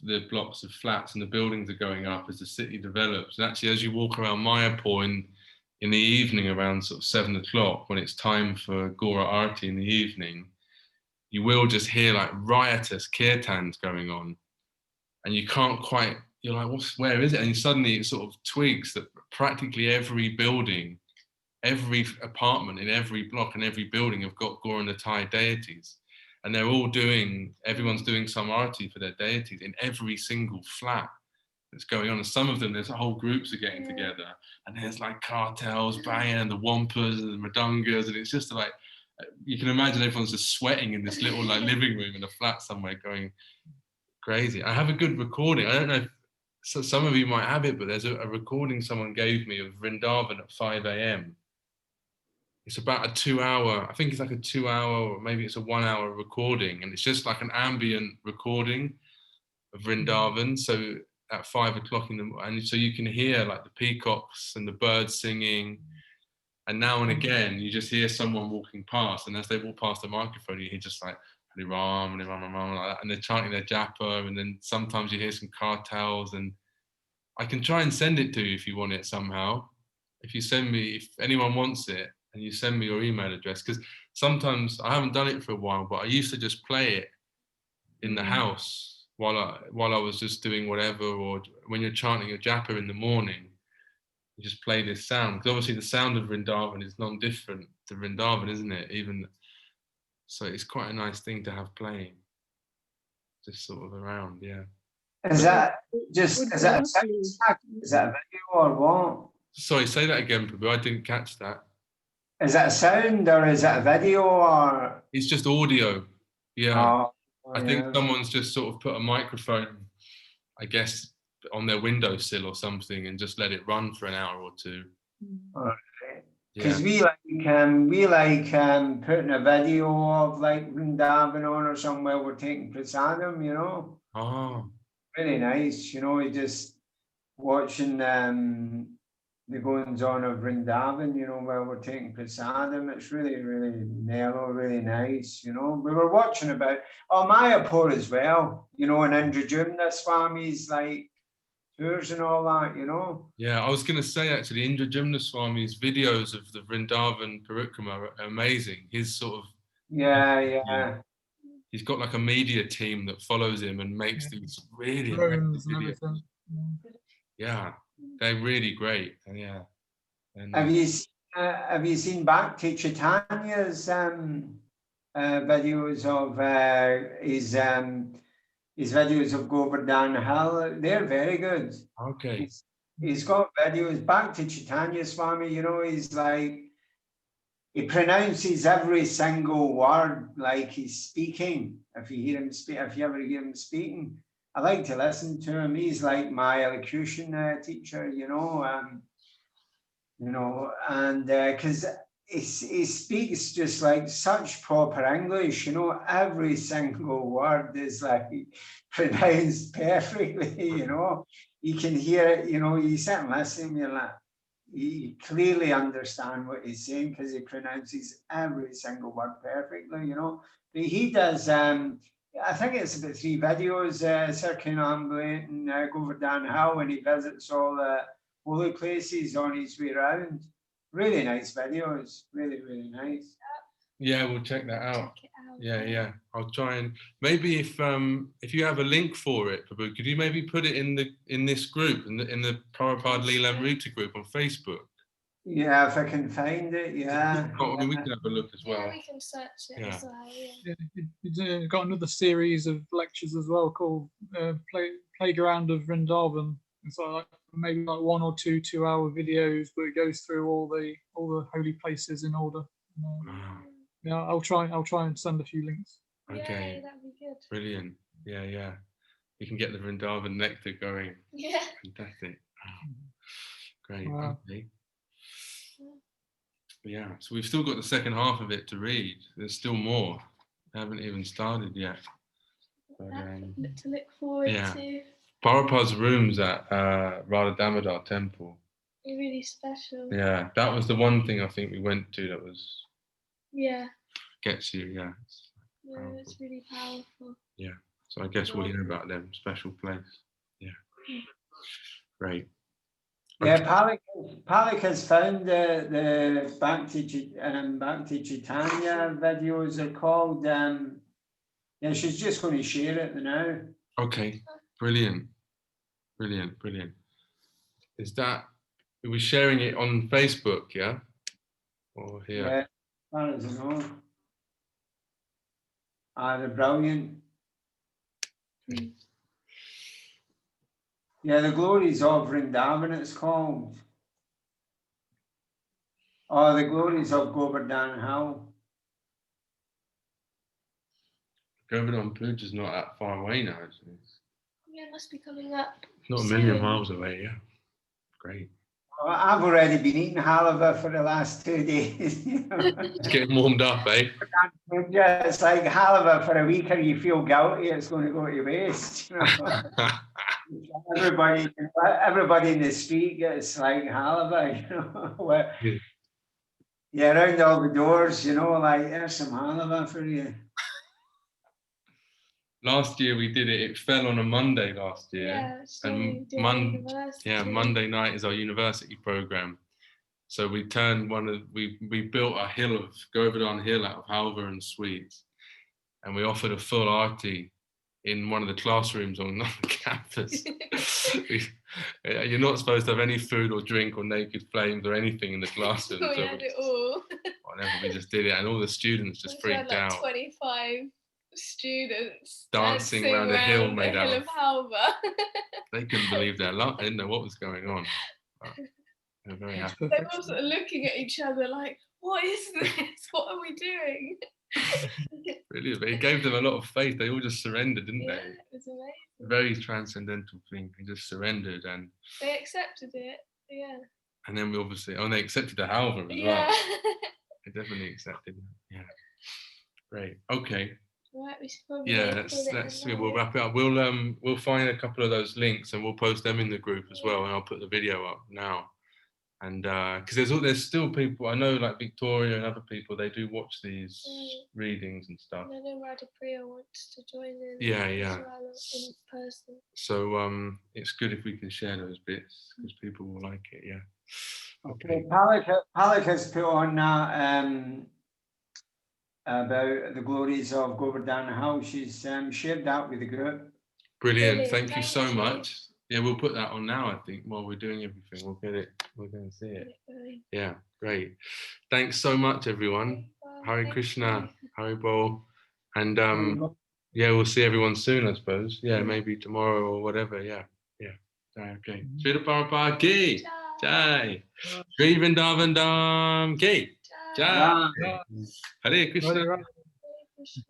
the blocks of flats and the buildings are going up as the city develops. And actually, as you walk around Mayapur in the evening around sort of 7 o'clock, when it's time for Gora Arti in the evening, you will just hear like riotous kirtans going on, and you can't quite. You're like, where is it? And suddenly it sort of twigs that practically every building, every apartment in every block and every building have got Gauranatai deities. And everyone's doing some arti for their deities in every single flat that's going on. And some of them, there's whole groups are getting together, and there's like cartels banging, and the wampas and the mridungas, and it's just like, you can imagine everyone's just sweating in this little like living room in a flat somewhere going crazy. I have a good recording. I don't know if some of you might have it, but there's a recording someone gave me of Vrindavan at 5 a.m. It's about a 2 hour, I think it's like a 2 hour, or maybe it's a 1 hour recording. And it's just like an ambient recording of Vrindavan. So at 5 o'clock in the morning, and so you can hear like the peacocks and the birds singing. And now and again, you just hear someone walking past. And as they walk past the microphone, you hear just like, Hare Ram, Hare Ram, like that. And they're chanting their japa. And then sometimes you hear some cartels. And I can try and send it to you if you want it somehow. If anyone wants it, and you send me your email address, because sometimes I haven't done it for a while, but I used to just play it in the house while I was just doing whatever, or when you're chanting your japa in the morning, you just play this sound, because obviously the sound of Vrindavan is non-different to Vrindavan, isn't it? Even so, it's quite a nice thing to have playing, just sort of around, yeah. Is that a video or what? Sorry, say that again, Prabhu. I didn't catch that. Is that a sound or is it a video or? It's just audio. Yeah. I think yeah. someone's just sort of put a microphone, I guess, on their windowsill or something, and just let it run for an hour or two. Because we like putting a video of like Vrindavan on or somewhere we're taking prasadam, you know. Oh. Really nice, you know, just watching the goings on of Vrindavan, you know, while we're taking prasadam. It's really, really mellow, really nice, you know. We were watching about Mayapur as well, you know, and Indrajumna Swami's like tours and all that, you know. Yeah, I was going to say actually, Indrajumna Swami's videos of the Vrindavan Parikrama are amazing. His sort of he's got like a media team that follows him and makes these really Drones and videos. everything. Yeah, they're really great. And yeah. And, have you seen Bhakti Chaitanya's videos of his videos of Govardhan Hill. They're very good. Okay. He's got videos back to Chaitanya Swami. You know, he's like, he pronounces every single word like he's speaking. If you hear him speak, if you ever hear him speaking, I like to listen to him. He's like my elocution teacher, you know, and because he speaks just like such proper English, you know, every single word is like pronounced perfectly, you know. You can hear it, you know, you sit and listen, you're like, you clearly understand what he's saying because he pronounces every single word perfectly, you know. But he does, I think it's about 3 videos circumambulating Govardhan Hill when he visits all the holy places on his way around. Really nice videos, really, really nice. Yeah, we'll check that out. Check it out. Yeah. I'll try and maybe if you have a link for it, Prabhu, could you maybe put it in this group, in the Prabhupada Lilamrita group on Facebook? Yeah, if I can find it, yeah. I mean, we can have a look as well. Yeah, we can search it as well. Yeah. He's got another series of lectures as well called Playground of Vrindavan. It's like maybe like 1 or 2 2-hour videos, but it goes through all the holy places in order. Yeah, I'll try and send a few links. Okay. Yay, that'd be good. Brilliant. Yeah. You can get the Vrindavan nectar going. Yeah. Fantastic. Great. Wow. Okay. Yeah. So we've still got the second half of it to read. There's still more. I haven't even started yet. But, To look forward to. Prabhupada's rooms at Radha Damodar temple. They're really special. Yeah, that was the one thing I think we went to that was gets you. Yeah. It's really powerful. Yeah. So I guess we'll hear about them. Special place. Yeah. Great. Yeah, Palik has found the Bhakti Chaitanya videos are called. Yeah, she's just going to share it now. Okay, brilliant. Is that, are we sharing it on Facebook, yeah? Or here? Yeah, that is know. They're brilliant. Yeah, the glories of Vrindavan it's called. Oh, the glories of Govardhan Hill. Govardhan Puja is not that far away now, isn't it? Yeah, it must be coming up. Not a million miles away, yeah. Great. Well, I've already been eating halava for the last 2 days. You know? It's getting warmed up, eh? Yeah, it's like halava for a week and you feel guilty, it's going to go to waste. You know? Everybody in the street gets like halava, you know. Yeah, around all the doors, you know, like there's some halava for you. Last year we did it. It fell on a Monday last year. Yeah, so and Monday night is our university program. So we turned we built a hill of Govardhan Hill out of halva and sweets, and we offered a full arti in one of the classrooms on the campus. You're not supposed to have any food or drink or naked flames or anything in the classroom. We had it all. Whatever, we just did it, and all the students just freaked out. 25 students dancing around a hill made out of halva. They couldn't believe their luck. They didn't know what was going on. They're very happy. They were sort of looking at each other like, what is this? What are we doing? Brilliant. But it gave them a lot of faith. They all just surrendered, didn't they? It was amazing. Very transcendental thing. They just surrendered and they accepted it. Yeah. And then we obviously, they accepted the halva as well. They definitely accepted it. Yeah. Great. Okay. Right, we should probably we'll wrap it up. We'll find a couple of those links and we'll post them in the group as well, and I'll put the video up now. And because there's still people I know, like Victoria and other people, they do watch these readings and stuff. I know Radha Priya wants to join in. Yeah. In person. So it's good if we can share those bits because people will like it. Yeah. Okay. Palik has put on that. About the glories of Govardhan Hill. She's shared that with the group. Brilliant. Thank you so much. Yeah, we'll put that on now, I think, while we're doing everything. We'll get it. We're going to see it. Yeah, great. Thanks so much, everyone. Bye. Hare thank Krishna, you. Hare Bol. And yeah, we'll see everyone soon, I suppose. Yeah, Yeah. maybe tomorrow or whatever. Yeah, yeah. Okay. Srila Prabhupada ki jai. Sri Vrindavan Dham ki jai. Ram. Hare Krishna. Hare Rama. Hare Krishna.